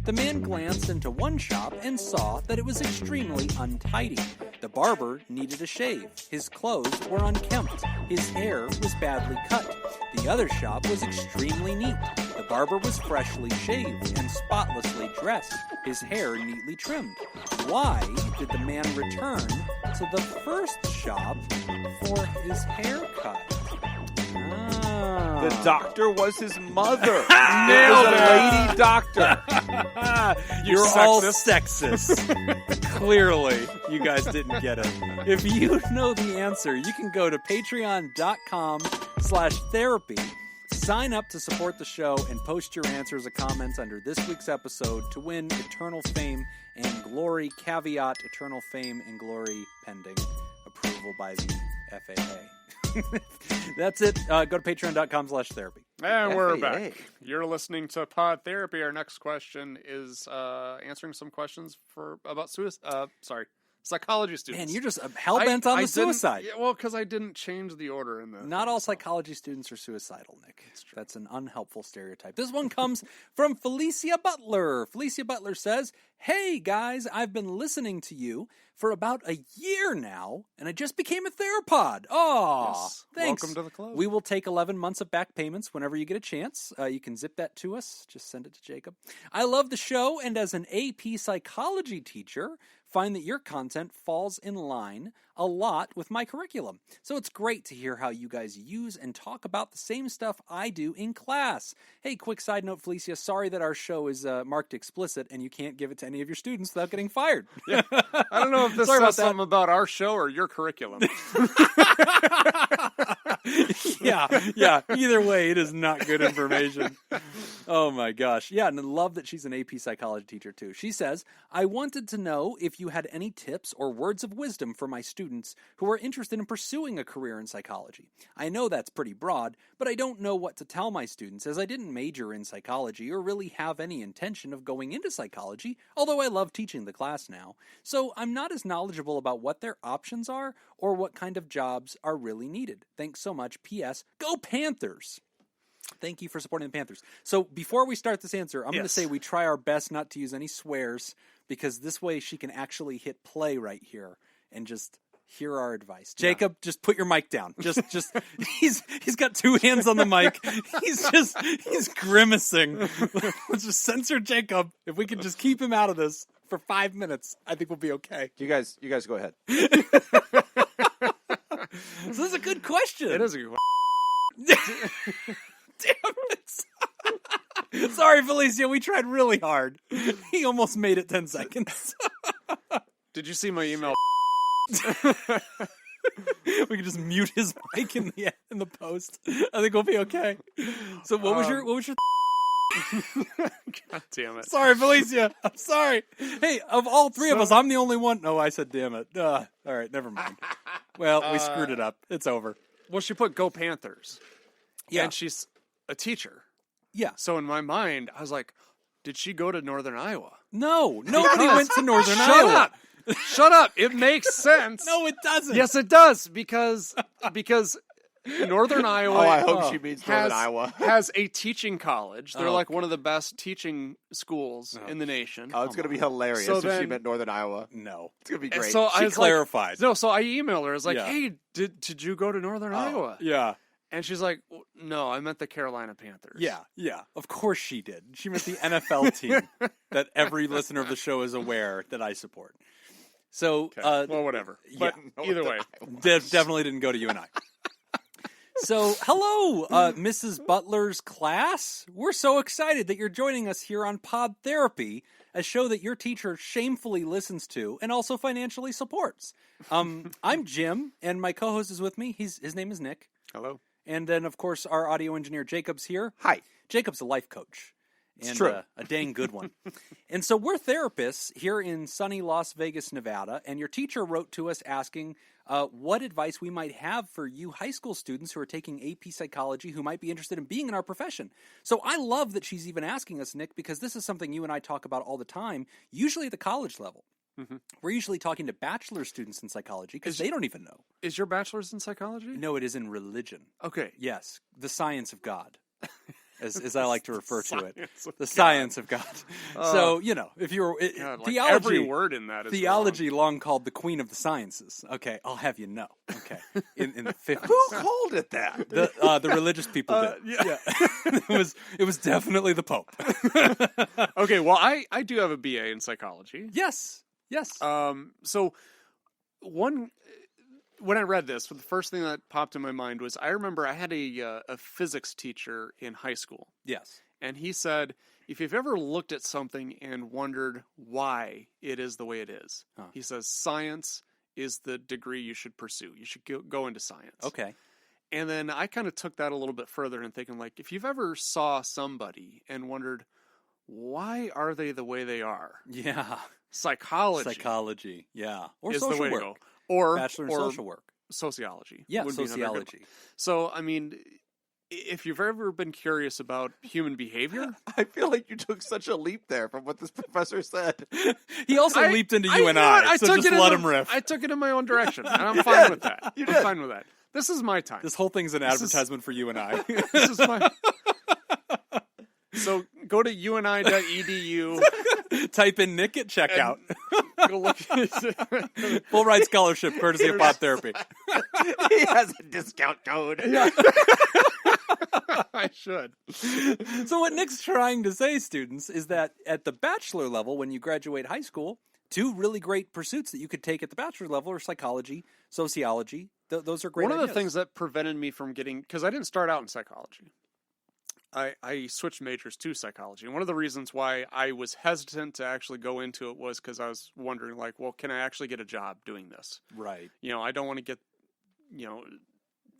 The man glanced into one shop and saw that it was extremely untidy. The barber needed a shave. His clothes were unkempt. His hair was badly cut. The other shop was extremely neat. The barber was freshly shaved and spotlessly dressed, his hair neatly trimmed. Why did the man return to the first shop for his haircut? The doctor was his mother. Nailed it. A lady doctor. You're all sexist. Clearly, you guys didn't get it. If you know the answer, you can go to patreon.com/therapy, Sign up to support the show and post your answers or comments under this week's episode to win eternal fame and glory, caveat eternal fame and glory pending approval by the FAA. That's it. Go to patreon.com/therapy. And we're FAA. back. You're listening to Pod Therapy. Our next question is answering some questions about psychology students. Man, you're just hell-bent on the suicide. Yeah, well, because I didn't change the order in the... Not all psychology students are suicidal, Nick. That's an unhelpful stereotype. This one comes from Felicia Butler. Felicia Butler says, "Hey, guys, I've been listening to you for about a year now, and I just became a THERAPOD. Oh, Yes. thanks. Welcome to the club. We will take 11 months of back payments whenever you get a chance. You can zip that to us. Just send it to Jacob. I love the show, and as an AP psychology teacher, find that your content falls in line a lot with my curriculum. So it's great to hear how you guys use and talk about the same stuff I do in class. Hey, quick side note, Felicia, sorry that our show is marked explicit and you can't give it to any of your students without getting fired." Yeah. I don't know if this Sorry about says something about our show or your curriculum. Yeah. Either way, it is not good information. Oh my gosh. Yeah, and I love that she's an AP psychology teacher too. She says, "I wanted to know if you had any tips or words of wisdom for my students who are interested in pursuing a career in psychology. I know that's pretty broad, but I don't know what to tell my students as I didn't major in psychology or really have any intention of going into psychology, although I love teaching the class now. So I'm not as knowledgeable about what their options are or what kind of jobs are really needed. Thanks so much. P.S. Go Panthers." Thank you for supporting the Panthers. So before we start this answer, I'm going to say we try our best not to use any swears because this way she can actually hit play right here and just hear our advice. Jacob, just put your mic down. Just he's got two hands on the mic. He's grimacing. Let's just censor Jacob. If we can just keep him out of this for 5 minutes, I think we'll be okay. You guys go ahead. So this is a good question. It is a good question. Damn it. Sorry, Felicia. We tried really hard. He almost made it 10 seconds. Did you see my email? We can just mute his mic in the post. I think we'll be okay. So what was your God damn it. Sorry, Felicia. I'm sorry. Hey, of all three of us, I'm the only one. No, I said damn it. All right, never mind. Well, we screwed it up. It's over. Well, she put "Go Panthers." Yeah. And she's a teacher. Yeah. So in my mind, I was like, did she go to Northern Iowa? No, nobody went to Northern Shut Iowa. up. Shut up. It makes sense. No, it doesn't. Yes, it does. Because Northern Iowa I hope she means Northern Iowa. has a teaching college. They're Oh, like one of the best teaching schools in the nation. Oh, it's going to be hilarious So if she then- meant Northern Iowa. No. It's going to be And great. so She I was clarified. Like, so I emailed her. I was like, Yeah. hey, did you go to Northern Iowa? Yeah. And she's like, no, I meant the Carolina Panthers. Yeah. Of course she did. She meant the NFL team that every listener of the show is aware that I support. So, Okay. Well, whatever. But either way. Definitely didn't go to you and I. So, hello, Mrs. Butler's class. We're so excited that you're joining us here on Pod Therapy, a show that your teacher shamefully listens to and also financially supports. I'm Jim, and my co-host is with me. His name is Nick. Hello. And then, of course, our audio engineer, Jacob's here. Hi. Jacob's a life coach. It's And true. a dang good one. And so we're therapists here in sunny Las Vegas, Nevada, and your teacher wrote to us asking what advice we might have for you high school students who are taking AP psychology who might be interested in being in our profession. So I love that she's even asking us, Nick, because this is something you and I talk about all the time, usually at the college level. Mm-hmm. We're usually talking to bachelor students in psychology because they don't even know. Is your bachelor's in psychology? No, it is in religion. Okay. Yes, the science of God. As I like to refer to it, Science of the God. science of God. So if you're God, like theology, every word in that is theology, long called the queen of the sciences. Okay, I'll have you know. Okay, in the 50s, Who called it that? the religious people did. yeah. it was definitely the Pope. wrong. Okay, well, I do have a BA in psychology. Yes. So when I read this, the first thing that popped in my mind was I remember I had a physics teacher in high school, Yes. and he said, if you've ever looked at something and wondered why it is the way it is, he says science is the degree you should pursue. You should go into science. Okay. And then I kind of took that a little bit further and thinking, like, if you've ever saw somebody and wondered, why are they the way they are? Yeah. Psychology. Yeah. Or is social the way work. to go. Or Bachelor in social work. Sociology. Yeah, would be another good sociology. one. So, I mean, if you've ever been curious about human behavior, I feel like you took such a leap there from what this professor said. He also leaped into you and know what? I, so just let him riff. I took it in my own direction, and I'm fine with that. You I'm did. fine with that. This is my time. This whole thing's an advertisement for you and I. This is my. So go to uni.edu. Type in Nick at checkout. Go look. Full ride scholarship, courtesy of Pod Therapy. He has a discount code. I should. So what Nick's trying to say, students, is that at the bachelor level, when you graduate high school, two really great pursuits that you could take at the bachelor level are psychology, sociology. Those are great One of the ideas. things that prevented me from getting, because I didn't start out in psychology. I switched majors to psychology. And one of the reasons why I was hesitant to actually go into it was because I was wondering, like, well, can I actually get a job doing this? Right. You know, I don't want to get,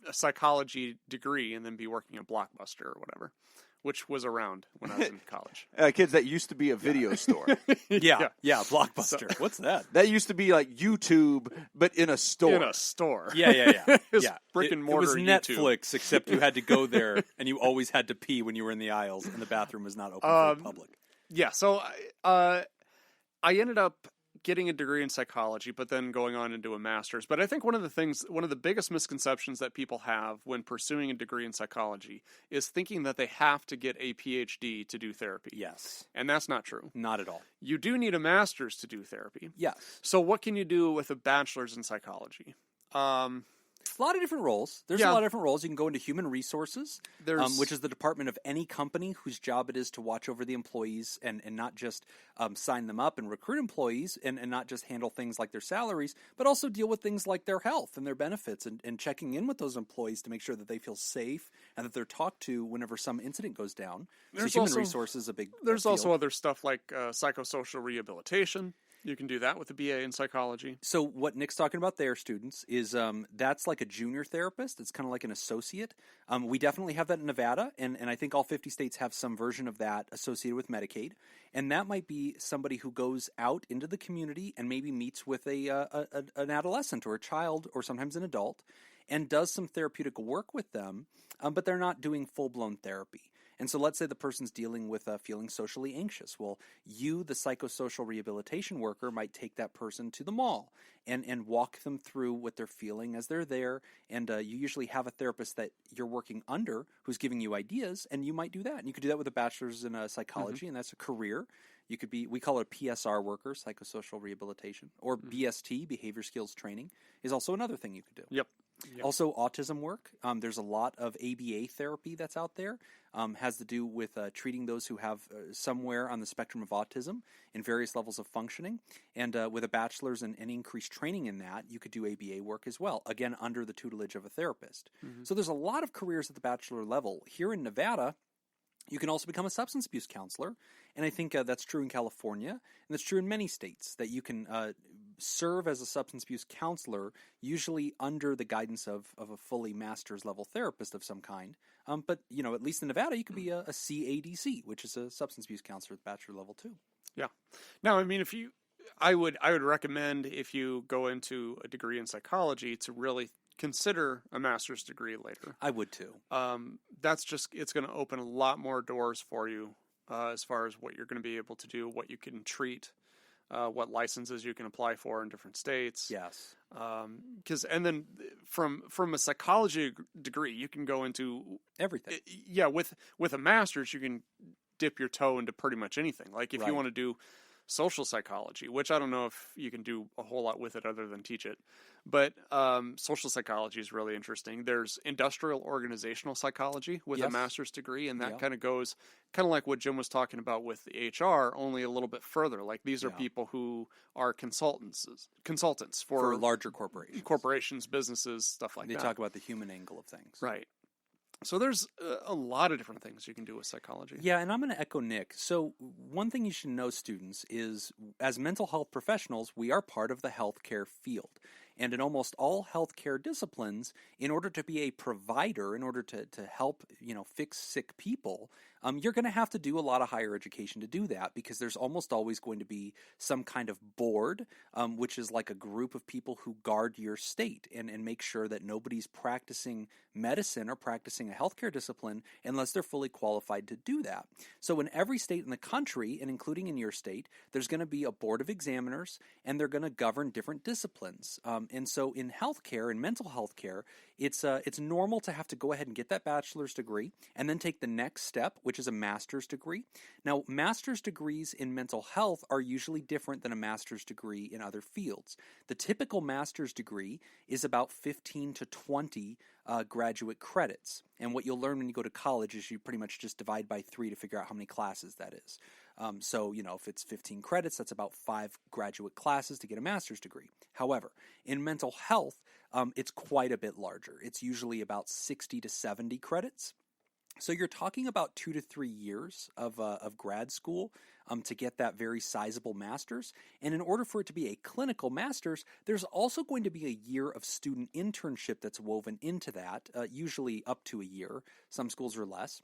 a psychology degree and then be working at Blockbuster or whatever, which was around when I was in college. Kids, that used to be a video store. Yeah, Blockbuster. What's that? That used to be like YouTube, but in a store. In a store. Yeah. It's Yeah. brick and mortar It was YouTube. Netflix, except you had to go there and you always had to pee when you were in the aisles and the bathroom was not open for the public. Yeah, so I ended up getting a degree in psychology, but then going on into a master's. But I think one of the biggest misconceptions that people have when pursuing a degree in psychology is thinking that they have to get a PhD to do therapy. Yes. And that's not true. Not at all. You do need a master's to do therapy. Yes. So what can you do with a bachelor's in psychology? A lot of different roles. There's a lot of different roles. You can go into human resources, which is the department of any company whose job it is to watch over the employees and not just sign them up and recruit employees and not just handle things like their salaries, but also deal with things like their health and their benefits and checking in with those employees to make sure that they feel safe and that they're talked to whenever some incident goes down. So human resources is a big There's field. also other stuff like psychosocial rehabilitation. You can do that with a BA in psychology. So what Nick's talking about there, students, is that's like a junior therapist. It's kind of like an associate. We definitely have that in Nevada, and I think all 50 states have some version of that associated with Medicaid. And that might be somebody who goes out into the community and maybe meets with an adolescent or a child or sometimes an adult and does some therapeutic work with them, but they're not doing full-blown therapy. And so let's say the person's dealing with feeling socially anxious. Well, you, the psychosocial rehabilitation worker, might take that person to the mall and walk them through what they're feeling as they're there. And you usually have a therapist that you're working under who's giving you ideas, and you might do that. And you could do that with a bachelor's in psychology, and that's a career. You could be, we call it a PSR worker, psychosocial rehabilitation, or BST, behavior skills training, is also another thing you could do. Yep. Also, autism work. There's a lot of ABA therapy that's out there. Has to do with treating those who have somewhere on the spectrum of autism in various levels of functioning. And with a bachelor's and increased training in that, you could do ABA work as well, again, under the tutelage of a therapist. Mm-hmm. So there's a lot of careers at the bachelor level. Here in Nevada, you can also become a substance abuse counselor, and I think that's true in California, and that's true in many states, that you can serve as a substance abuse counselor, usually under the guidance of a fully master's level therapist of some kind. But, at least in Nevada, you could be a CADC, which is a substance abuse counselor at bachelor level too. Yeah. Now, I mean, I would recommend if you go into a degree in psychology to really consider a master's degree later. I would too. It's going to open a lot more doors for you as far as what you're going to be able to do, what you can treat, what licenses you can apply for in different states. Yes. And then from a psychology degree, you can go into everything. Yeah, with a master's, you can dip your toe into pretty much anything. Like if you want to do social psychology, which I don't know if you can do a whole lot with it other than teach it. But social psychology is really interesting. There's industrial organizational psychology with a master's degree, and that kind of goes kind of like what Jim was talking about with the HR, only a little bit further. Like these are people who are consultants for larger corporations, businesses, stuff like that. They talk about the human angle of things. Right. So there's a lot of different things you can do with psychology. Yeah, and I'm going to echo Nick. So one thing you should know, students, is as mental health professionals, we are part of the healthcare field. And in almost all healthcare disciplines, in order to be a provider, in order to help, fix sick people, you're going to have to do a lot of higher education to do that, because there's almost always going to be some kind of board, which is like a group of people who guard your state and make sure that nobody's practicing medicine or practicing a healthcare discipline unless they're fully qualified to do that. So in every state in the country, and including in your state, there's going to be a board of examiners, and they're going to govern different disciplines. And so in healthcare, in mental health care, it's normal to have to go ahead and get that bachelor's degree and then take the next step, which is a master's degree. Now, master's degrees in mental health are usually different than a master's degree in other fields. The typical master's degree is about 15 to 20 graduate credits. And what you'll learn when you go to college is you pretty much just divide by 3 to figure out how many classes that is. So, if it's 15 credits, that's about 5 graduate classes to get a master's degree. However, in mental health, it's quite a bit larger. It's usually about 60 to 70 credits. So you're talking about 2 to 3 years of grad school to get that very sizable master's. And in order for it to be a clinical master's, there's also going to be a year of student internship that's woven into that, usually up to a year. Some schools are less.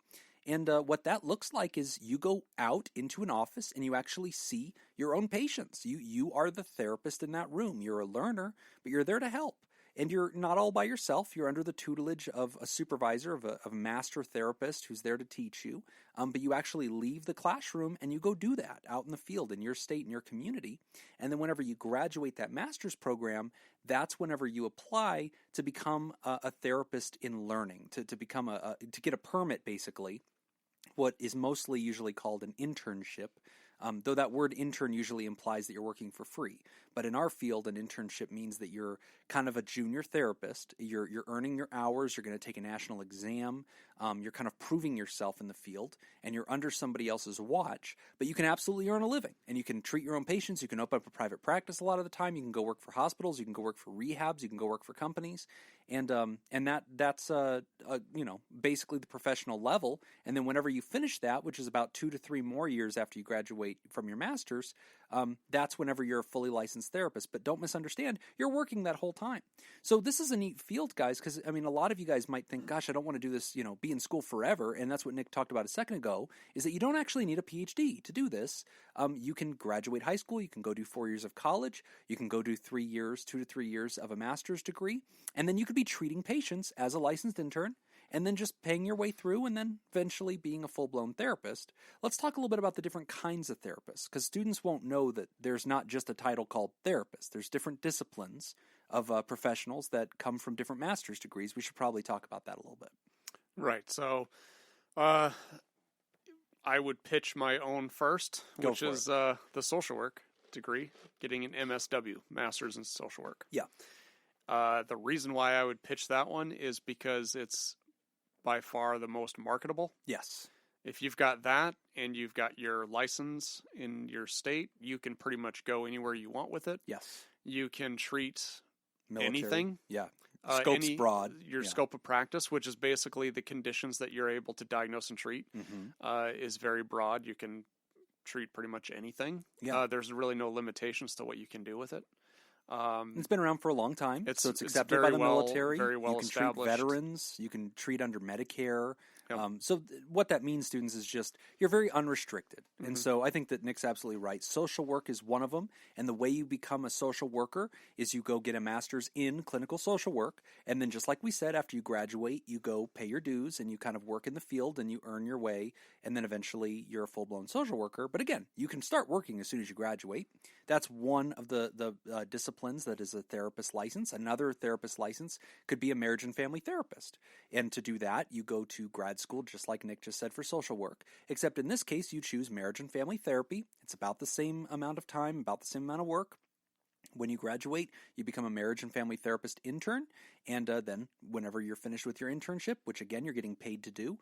And what that looks like is you go out into an office and you actually see your own patients. You are the therapist in that room. You're a learner, but you're there to help. And you're not all by yourself. You're under the tutelage of a supervisor, of a master therapist who's there to teach you. But you actually leave the classroom and you go do that out in the field in your state, in your community. And then whenever you graduate that master's program, that's whenever you apply to become a therapist in learning, to become to get a permit, basically. What is mostly usually called an internship, though that word intern usually implies that you're working for free. But in our field, an internship means that you're kind of a junior therapist. You're earning your hours. You're going to take a national exam. You're kind of proving yourself in the field, and you're under somebody else's watch. But you can absolutely earn a living, and you can treat your own patients. You can open up a private practice a lot of the time. You can go work for hospitals. You can go work for rehabs. You can go work for companies, and that's basically the professional level. And then whenever you finish that, which is about 2 to 3 more years after you graduate from your master's, that's whenever you're a fully licensed therapist. But don't misunderstand, you're working that whole time. So this is a neat field, guys, because, a lot of you guys might think, gosh, I don't want to do this, be in school forever. And that's what Nick talked about a second ago, is that you don't actually need a PhD to do this. You can graduate high school. You can go do 4 years of college. You can go do 2 to 3 years of a master's degree. And then you could be treating patients as a licensed intern, and then just paying your way through, and then eventually being a full-blown therapist. Let's talk a little bit about the different kinds of therapists, because students won't know that there's not just a title called therapist. There's different disciplines of professionals that come from different master's degrees. We should probably talk about that a little bit. Right. So I would pitch my own first, which is the social work degree, getting an MSW, Master's in Social Work. Yeah. The reason why I would pitch that one is because it's by far the most marketable. Yes. If you've got that and you've got your license in your state, you can pretty much go anywhere you want with it. Yes. You can treat Military. anything. Yeah. Scope's broad. Your scope of practice, which is basically the conditions that you're able to diagnose and treat, is very broad. You can treat pretty much anything. Yeah. There's really no limitations to what you can do with it. It's been around for a long time, so it's accepted by very the military. Very well you can established. treat veterans. You can treat under Medicare. Yep. What that means, students, is just you're very unrestricted. And so I think that Nick's absolutely right. Social work is one of them. And the way you become a social worker is you go get a master's in clinical social work. And then just like we said, after you graduate, you go pay your dues and you kind of work in the field and you earn your way. And then eventually you're a full-blown social worker. But again, you can start working as soon as you graduate. That's one of the disciplines that is a therapist license. Another therapist license could be a marriage and family therapist. And to do that, you go to grad school, just like Nick just said, for social work. Except in this case, you choose marriage and family therapy. It's about the same amount of time, about the same amount of work. When you graduate, you become a marriage and family therapist intern, and then whenever you're finished with your internship, which again you're getting paid to do,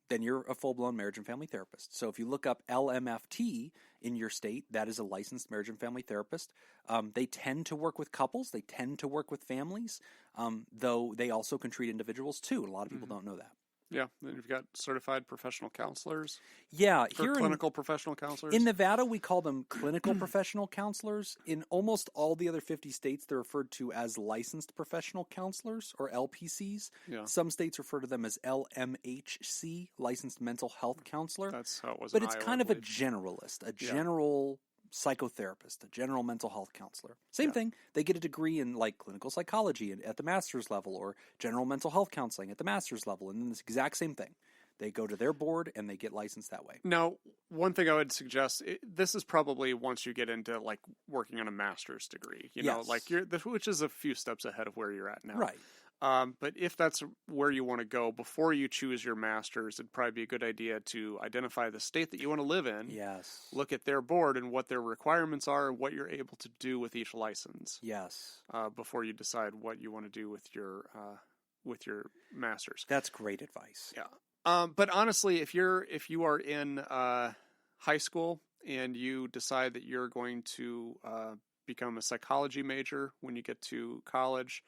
then you're a full-blown marriage and family therapist. So if you look up LMFT in your state, that is a licensed marriage and family therapist. They tend to work with couples. They tend to work with families, though they also can treat individuals too. A lot of people don't know that. Yeah, then you've got certified professional counselors Yeah, or here clinical professional counselors. in Nevada, we call them clinical professional counselors. In almost all the other 50 states, they're referred to as licensed professional counselors, or LPCs. Yeah. Some states refer to them as LMHC, licensed mental health counselor. That's how it was. But in it's Iowa, kind I of a believe. generalist, a Yeah. general psychotherapist, a general mental health counselor. Same thing. They get a degree in like clinical psychology at the master's level, or general mental health counseling at the master's level, and then this exact same thing. They go to their board and they get licensed that way. Now, one thing I would suggest, this is probably once you get into like working on a master's degree, you know, Yes. like which is a few steps ahead of where you're at now. Right. But if that's where you want to go, before you choose your master's, it'd probably be a good idea to identify the state that you want to live in. Yes. Look at their board and what their requirements are and what you're able to do with each license. Yes. Before you decide what you want to do with your master's. That's great advice. Yeah. But honestly, if you are in high school and you decide that you're going to become a psychology major when you get to college,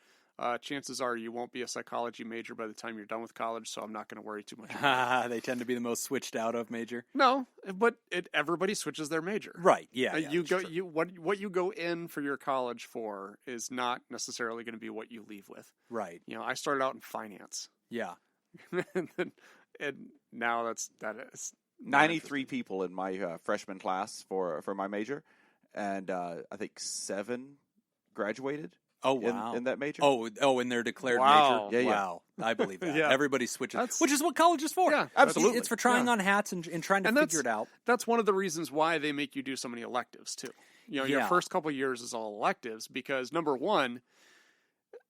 chances are you won't be a psychology major by the time you're done with college, so I'm not going to worry too much about it. They tend to be the most switched out of major. No, but everybody switches their major. Right. Yeah. What you go in for your college for is not necessarily going to be what you leave with. Right. You know, I started out in finance. Yeah. and now that is 93 people in my freshman class for my major, and I think 7 graduated. Oh wow! In that major. Oh, in their declared Wow. major. Yeah, yeah. Wow, I believe that. Yeah. Everybody switches, That's- which is what college is for. Yeah, absolutely. It's for trying Yeah. on hats and trying to And figure it out. That's one of the reasons why they make you do so many electives too. You know, your Yeah. first couple of years is all electives because number one,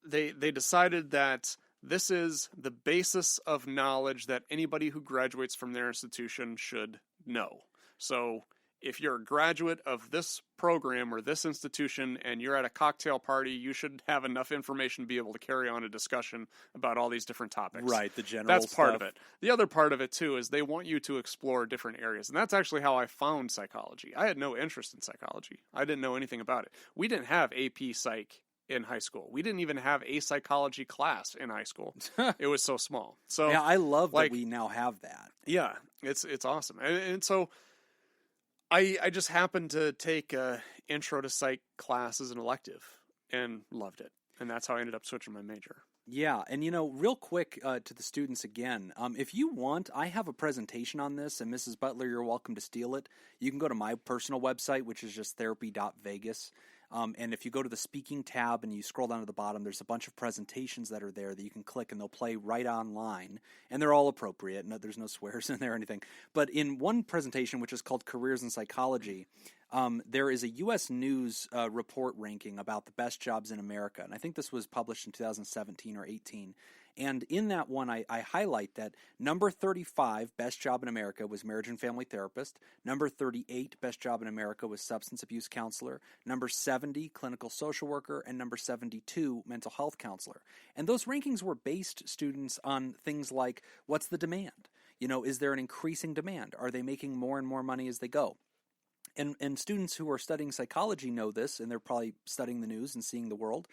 they decided that this is the basis of knowledge that anybody who graduates from their institution should know. So if you're a graduate of this program or this institution and you're at a cocktail party, you should have enough information to be able to carry on a discussion about all these different topics. Right, the general That's part of stuff. it. The other part of it, too, is they want you to explore different areas. And that's actually how I found psychology. I had no interest in psychology. I didn't know anything about it. We didn't have AP Psych in high school. We didn't even have a psychology class in high school. It was so small. So Yeah, I love like- that we now have that. yeah, it's awesome. And so I just happened to take intro to psych class as an elective and loved it. And that's how I ended up switching my major. Yeah, and real quick to the students again, if you want, I have a presentation on this, and Mrs. Butler, you're welcome to steal it. You can go to my personal website, which is just therapy.vegas. And if you go to the speaking tab and you scroll down to the bottom, there's a bunch of presentations that are there that you can click and they'll play right online. And they're all appropriate. No, there's no swears in there or anything. But in one presentation, which is called Careers in Psychology, there is a U.S. News report ranking about the best jobs in America. And I think this was published in 2017 or 18. And in that one, I highlight that number 35, best job in America, was marriage and family therapist. Number 38, best job in America, was substance abuse counselor. Number 70, clinical social worker. And number 72, mental health counselor. And those rankings were based, students, on things like, what's the demand? Is there an increasing demand? Are they making more and more money as they go? And students who are studying psychology know this, and they're probably studying the news and seeing the world.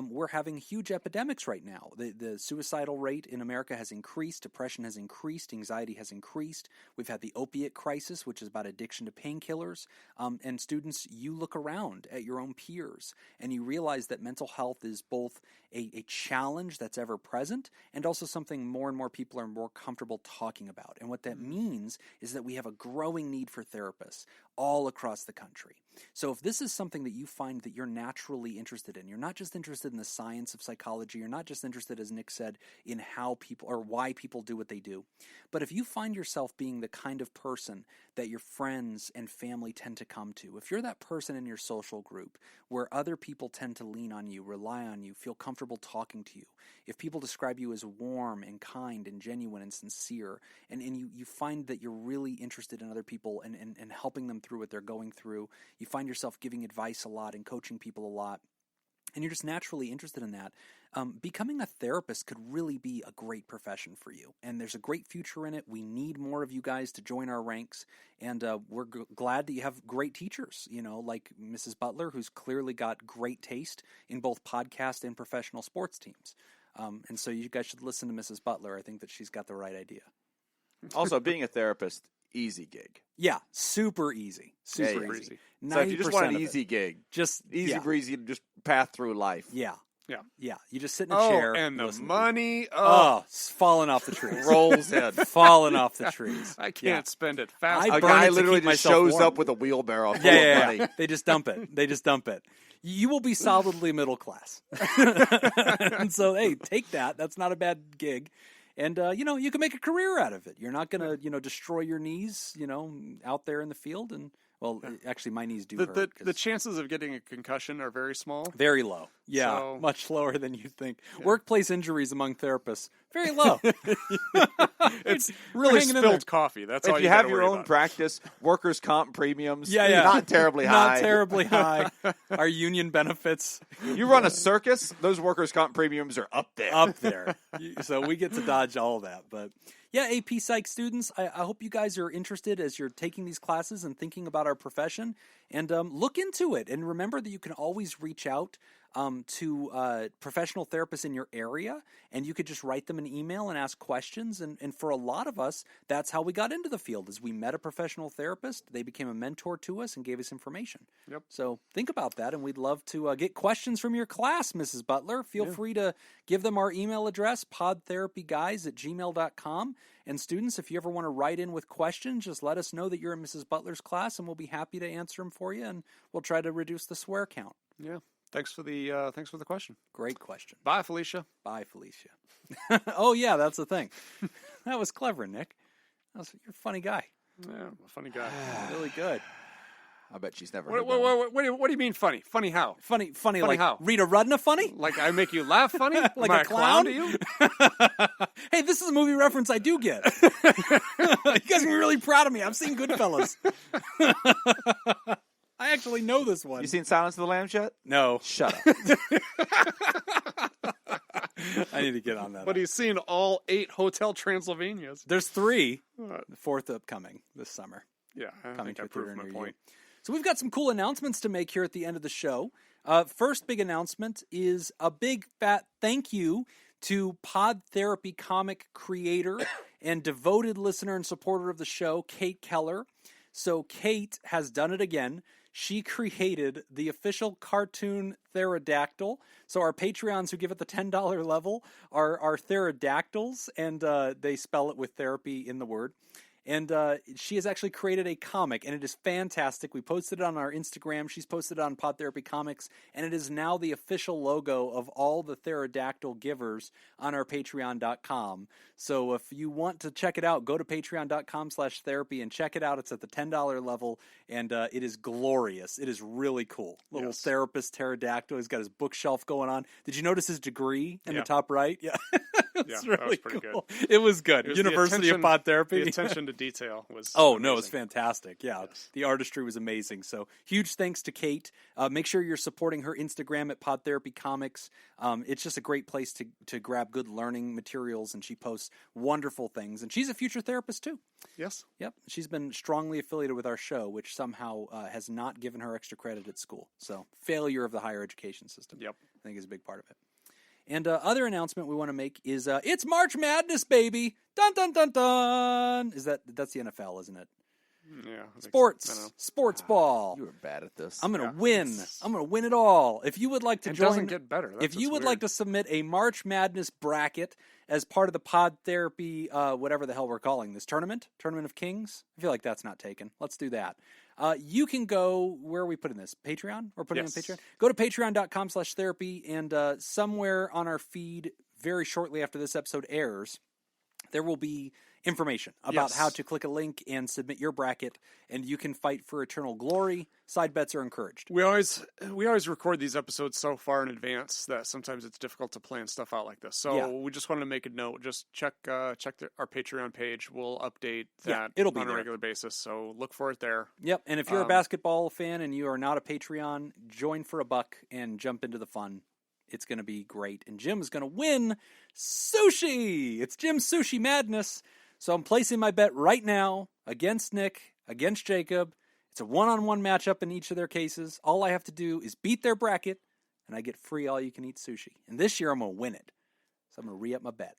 We're having huge epidemics right now. The suicidal rate in America has increased. Depression has increased. Anxiety has increased. We've had the opiate crisis, which is about addiction to painkillers. And students, you look around at your own peers, and you realize that mental health is both a challenge that's ever present and also something more and more people are more comfortable talking about. And what that means is that we have a growing need for therapists all across the country. So if this is something that you find that you're naturally interested in, you're not just interested in the science of psychology, you're not just interested, as Nick said, in how people or why people do what they do, but if you find yourself being the kind of person that your friends and family tend to come to, if you're that person in your social group where other people tend to lean on you, rely on you, feel comfortable talking to you, if people describe you as warm and kind and genuine and sincere, and you find that you're really interested in other people and helping them through what they're going through, you find yourself giving advice a lot and coaching people a lot, and you're just naturally interested in that, becoming a therapist could really be a great profession for you. And there's a great future in it. We need more of you guys to join our ranks. And we're glad that you have great teachers, like Mrs. Butler, who's clearly got great taste in both podcast and professional sports teams. And so you guys should listen to Mrs. Butler. I think that she's got the right idea. Also, being a therapist, easy gig. Yeah, super easy. Super easy. So if you just want an 90% of it. easy gig, Just easy breezy, just path through life. Yeah. Yeah. Yeah. You just sit in a chair. and the listen to money. people. Oh, it's falling off the trees. Rolls in. Falling off the trees. I can't Yeah. spend it fast. I A burn guy it to literally keep just myself shows warm. up with a wheelbarrow full of money. Yeah. They just dump it. They just dump it. You will be solidly middle class. And so, hey, take that. That's not a bad gig. And, you can make a career out of it. You're not going to, destroy your knees, out there in the field. And, well, actually, my knees do hurt. The chances of getting a concussion are very small. Very low. Yeah, So- much lower than you'd think. Workplace injuries among therapists, very low. It's We're really hanging in there. spilled coffee. That's all If you you have gotta your worry own about. practice, workers' comp premiums, Yeah. not terribly high. Not terribly high. Our union benefits You run a circus, those workers' comp premiums are up there. up there. So we get to dodge all that. But yeah, AP Psych students, I hope you guys are interested as you're taking these classes and thinking about our profession. And look into it. And remember that you can always reach out to professional therapists in your area, and you could just write them an email and ask questions. And for a lot of us, that's how we got into the field, is we met a professional therapist, they became a mentor to us and gave us information. Yep. So think about that, and we'd love to get questions from your class, Mrs. Butler. Feel free to give them our email address, podtherapyguys@gmail.com. And students, if you ever want to write in with questions, just let us know that you're in Mrs. Butler's class, and we'll be happy to answer them for you, and we'll try to reduce the swear count. Yeah. Thanks for the question. Great question. Bye, Felicia. Bye, Felicia. Oh, yeah, that's the thing. That was clever, Nick. You're a funny guy. Yeah, funny guy. Really good. I bet she's never What, heard what, that one. what, what do you mean funny? Funny how? Funny Funny like how? Rita Rudna funny? Like I make you laugh funny? Like Am I a clown? to you? Hey, this is a movie reference I do get. You guys are really proud of me. I've seen Goodfellas. I actually know this one. You seen Silence of the Lambs yet? No. Shut up. I need to get on that. But he's seen all 8 Hotel Transylvanias. There's 3. The 4th upcoming this summer. Yeah, I Coming think to I a theater proved my near point. you. So we've got some cool announcements to make here at the end of the show. First big announcement is a big fat thank you to Pod Therapy comic creator and devoted listener and supporter of the show, Kate Keller. So Kate has done it again. She created the official cartoon pterodactyl. So our Patreons who give it the $10 level are pterodactyls, and they spell it with therapy in the word. And she has actually created a comic, and it is fantastic. We posted it on our Instagram. She's posted it on Pod Therapy Comics, and it is now the official logo of all the pterodactyl givers on our Patreon.com. So if you want to check it out, go to Patreon.com/therapy and check it out. It's at the $10 level, and it is glorious. It is really cool. Little therapist pterodactyl. He's got his bookshelf going on. Did you notice his degree in the top right? Yeah. It's that was really pretty cool. It was good. It was University of Pod Therapy. The attention to detail was Oh, amazing. no, it's fantastic. Yeah, the artistry was amazing. So huge thanks to Kate. Make sure you're supporting her Instagram at Pod Therapy Comics. It's just a great place to grab good learning materials, and she posts wonderful things. And she's a future therapist, too. Yes. Yep. She's been strongly affiliated with our show, which somehow has not given her extra credit at school. So failure of the higher education system. Yep. I think is a big part of it. And other announcement we want to make is it's March Madness, baby! Dun dun dun dun! That's the NFL, isn't it? Yeah. I think Sports, so. I know. sports ball. You were bad at this. I'm gonna Yeah, win. it's- I'm gonna win it all. If you would like to It join, doesn't get better. That's if you what's would weird. like to submit a March Madness bracket as part of the Pod Therapy, whatever the hell we're calling this tournament of Kings. I feel like that's not taken. Let's do that. You can go, where are we putting this? Patreon? Or putting it on Patreon? Go to patreon.com/therapy, and somewhere on our feed, very shortly after this episode airs, there will be information about how to click a link and submit your bracket, and you can fight for eternal glory. Side bets are encouraged. We always record these episodes so far in advance that sometimes it's difficult to plan stuff out like this. So we just wanted to make a note. Just check our Patreon page. We'll update that it'll be on a there. regular basis. So look for it there. Yep, and if you're a basketball fan and you are not a Patreon, join for $1 and jump into the fun. It's going to be great. And Jim is going to win sushi. It's Jim's Sushi Madness. So I'm placing my bet right now against Nick, against Jacob. It's a one-on-one matchup in each of their cases. All I have to do is beat their bracket, and I get free all-you-can-eat sushi. And this year I'm going to win it. So I'm going to re-up my bet.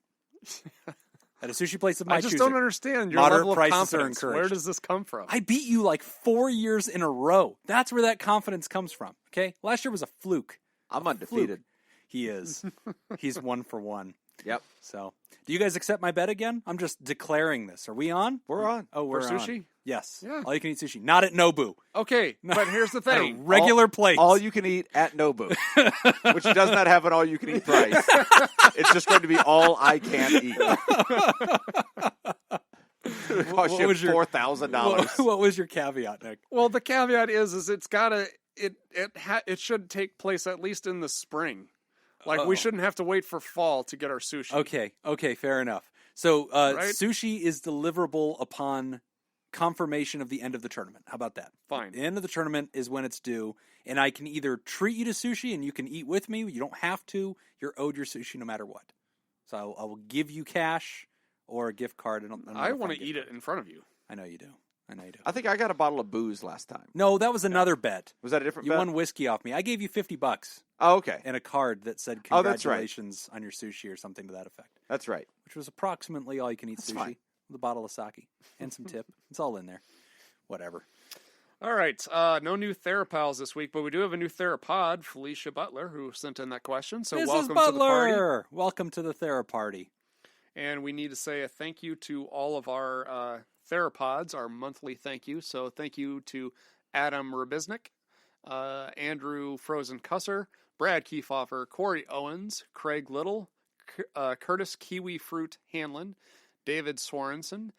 At a sushi place of my I just choosing. don't understand your Moderate level of prices are confidence. encouraged. Where does this come from? I beat you like 4 years in a row. That's where that confidence comes from. Okay, last year was a fluke. I'm undefeated. Fluke. He is. He's 1 for 1. Yep. So, do you guys accept my bet again? I'm just declaring this. Are we on? We're on. Oh, we're For sushi? on. Yes. Yeah. All you can eat sushi. Not at Nobu. Okay, but here's the At a thing. regular place. All you can eat at Nobu, which does not have an all you can eat price. It's just going to be all I can eat. It costs you $4,000. What was your caveat, Nick? Well, the caveat is it's gotta it should take place at least in the spring. Like Uh-oh. we shouldn't have to wait for fall to get our sushi. Okay, fair enough. So Right? sushi is deliverable upon confirmation of the end of the tournament. How about that? Fine. The end of the tournament is when it's due, and I can either treat you to sushi and you can eat with me. You don't have to. You're owed your sushi no matter what. So I will give you cash or a gift card. I want to eat it in front of you. I know you do. I think I got a bottle of booze last time. No, that was another bet. Was that a different You bet? won whiskey off me. I gave you $50 Oh, okay. and a card that said Oh, that's right. congratulations on your sushi or something to that effect, That's right. which was approximately all you can eat That's sushi fine. with a bottle of sake and some tip. It's all in there. Whatever. All right. No new THERAPALs this week, but we do have a new THERAPOD, Felicia Butler, who sent in that question. So Mrs. welcome Butler, to the party. welcome to the TheraParty. And we need to say a thank you to all of our THERAPODs, our monthly thank you. So thank you to Adam Rubiznik, Andrew Frozen Cusser, Brad Kiefhofer, Corey Owens, Craig Little, Curtis Kiwi Fruit Hanlon, David Swarenson,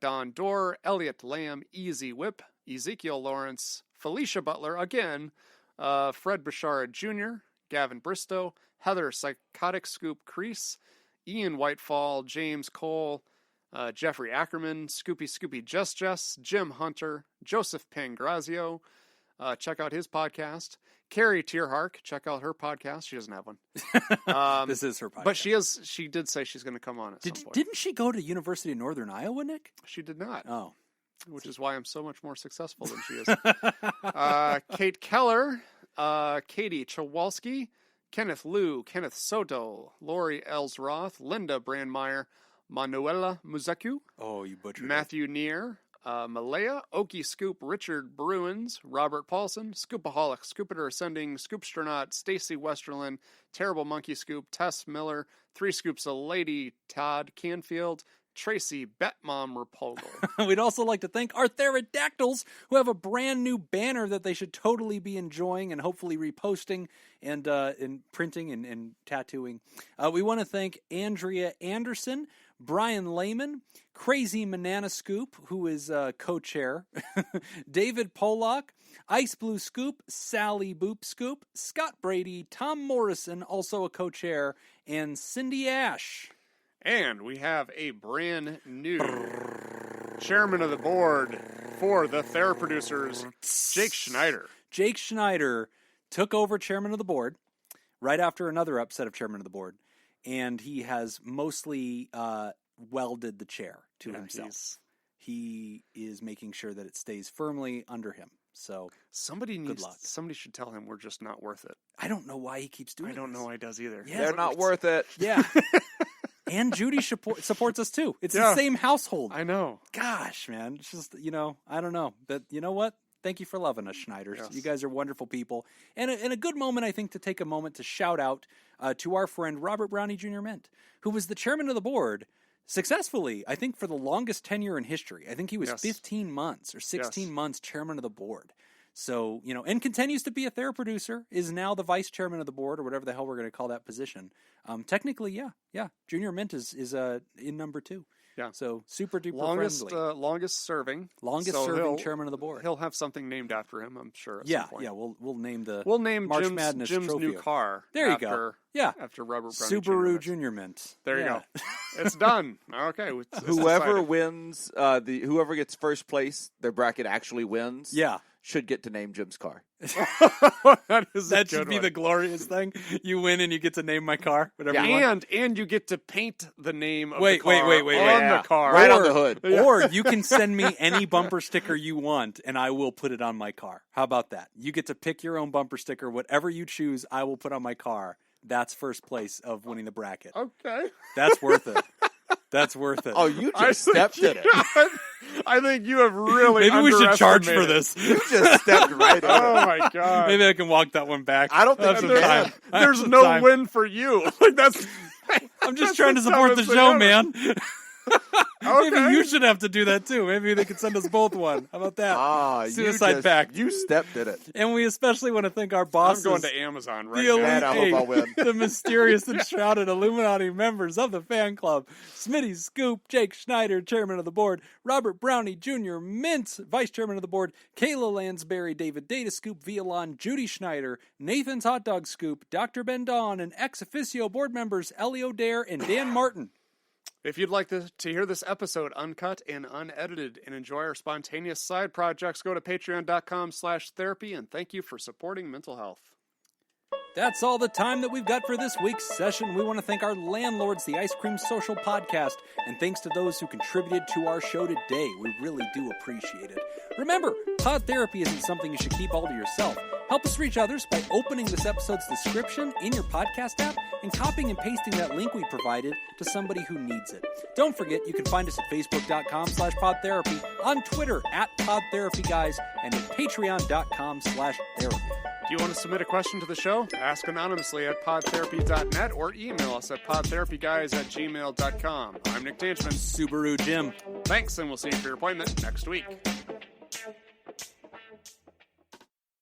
Don Dorr, Elliot Lamb, Easy Whip, Ezekiel Lawrence, Felicia Butler again, Fred Bashara Jr., Gavin Bristow, Heather Psychotic Scoop Crease, Ian Whitefall, James Cole, Jeffrey Ackerman, Scoopy Jess, Jim Hunter, Joseph Pangrazio. Check out his podcast. Carrie Tierhark, check out her podcast. She doesn't have one. This is her podcast. But she did say she's going to come on at some point. Didn't she go to University of Northern Iowa, Nick? She did not. Oh. Which is why I'm so much more successful than she is. Kate Keller, Katie Chawalski, Kenneth Liu, Kenneth Soto, Lori Ellsroth, Linda Brandmeier, Manuela Muzaku, Oh, you butchered Matthew Neer, Malaya, Okie Scoop, Richard Bruins, Robert Paulson, Scoopaholic, Scoopator Ascending, Scoopstronaut, Stacy Westerland, Terrible Monkey Scoop, Tess Miller, Three Scoops a Lady, Todd Canfield, Tracy Betmom Repogel. it. We'd also like to thank our pterodactyls, who have a brand new banner that they should totally be enjoying and hopefully reposting and printing and tattooing. We want to thank Andrea Anderson, Brian Lehman, Crazy Banana Scoop, who is co-chair, David Pollock, Ice Blue Scoop, Sally Boop Scoop, Scott Brady, Tom Morrison, also a co-chair, and Cindy Ash. And we have a brand new chairman of the board for the TheraProducers, Jake Schneider. Jake Schneider took over chairman of the board right after another upset of chairman of the board, and he has mostly welded the chair to himself. He is making sure that it stays firmly under him. So Somebody good luck. Somebody should tell him we're just not worth it. I don't know why he keeps doing I don't this. know why he does either. Yeah. They're not worth it. Yeah. And Judy supports us too. It's Yeah. the same household. I know. Gosh, man. It's just, I don't know. But you know what? Thank you for loving us, Schneiders. Yes. You guys are wonderful people. And a good moment, I think, to take a moment to shout out to our friend Robert Brownie Jr. Mint, who was the chairman of the board successfully, I think, for the longest tenure in history. I think he was 15 months or 16 months chairman of the board. So, and continues to be a TheraProducer, is now the vice chairman of the board, or whatever the hell we're going to call that position. Technically, yeah. Junior Mint is in number 2. Yeah. So super duper Longest longest serving chairman of the board. He'll have something named after him, I'm sure. At Yeah, some point. yeah. We'll name We'll name March Jim's, Madness Jim's trophy. new car. There you after, go. Yeah. After Robert Brownie Subaru Jr. Junior Mint. There you Yeah. go. It's done. Okay. It's Whoever decided. wins, whoever gets first place, their bracket actually wins. Yeah. Should get to name Jim's car. that is a That good should be one. the glorious thing. You win and you get to name my car, whatever you want. And you get to paint the name of Wait, the car wait. on Yeah. the car. Right on the hood. Or you can send me any bumper sticker you want, and I will put it on my car. How about that? You get to pick your own bumper sticker. Whatever you choose, I will put on my car. that's first place of winning the bracket. Okay. That's worth it. That's worth it. Oh, you just stepped in it. I think you have really Maybe we should charge for underestimated. this. You just stepped right in Oh it. my god. Maybe I can walk that one back. I don't think Have you some can. time. There's Have no some time. win for you. Like that's I'm just that's trying to the support the dumbest show, thing ever. man. Okay. Maybe you should have to do that too. Maybe they could send us both one. How about that? Ah, Suicide pact. You stepped in it. And we especially want to thank our I'm bosses. going to Amazon right the now. Elite Man, I hope Eight, I'll win. the mysterious and shrouded Illuminati members of the fan club. Smitty Scoop, Jake Schneider, chairman of the board. Robert Brownie Jr., Mintz, vice chairman of the board. Kayla Lansbury, David Data Scoop, Violon, Judy Schneider, Nathan's Hot Dog Scoop, Dr. Ben Don, and ex officio board members Ellie O'Dare and Dan Martin. If you'd like to hear this episode uncut and unedited and enjoy our spontaneous side projects, go to patreon.com/therapy, and thank you for supporting mental health. That's all the time that we've got for this week's session. We want to thank our landlords, the Ice Cream Social Podcast, and thanks to those who contributed to our show today. We really do appreciate it. Remember, pod therapy isn't something you should keep all to yourself. Help us reach others by opening this episode's description in your podcast app and copying and pasting that link we provided to somebody who needs it. Don't forget, you can find us at facebook.com/podtherapy, on Twitter @PodTherapyGuys, and at patreon.com/therapy. Do you want to submit a question to the show? Ask anonymously at podtherapy.net or email us at podtherapyguys@gmail.com. I'm Nick Tanchman. Subaru Jim. Thanks, and we'll see you for your appointment next week.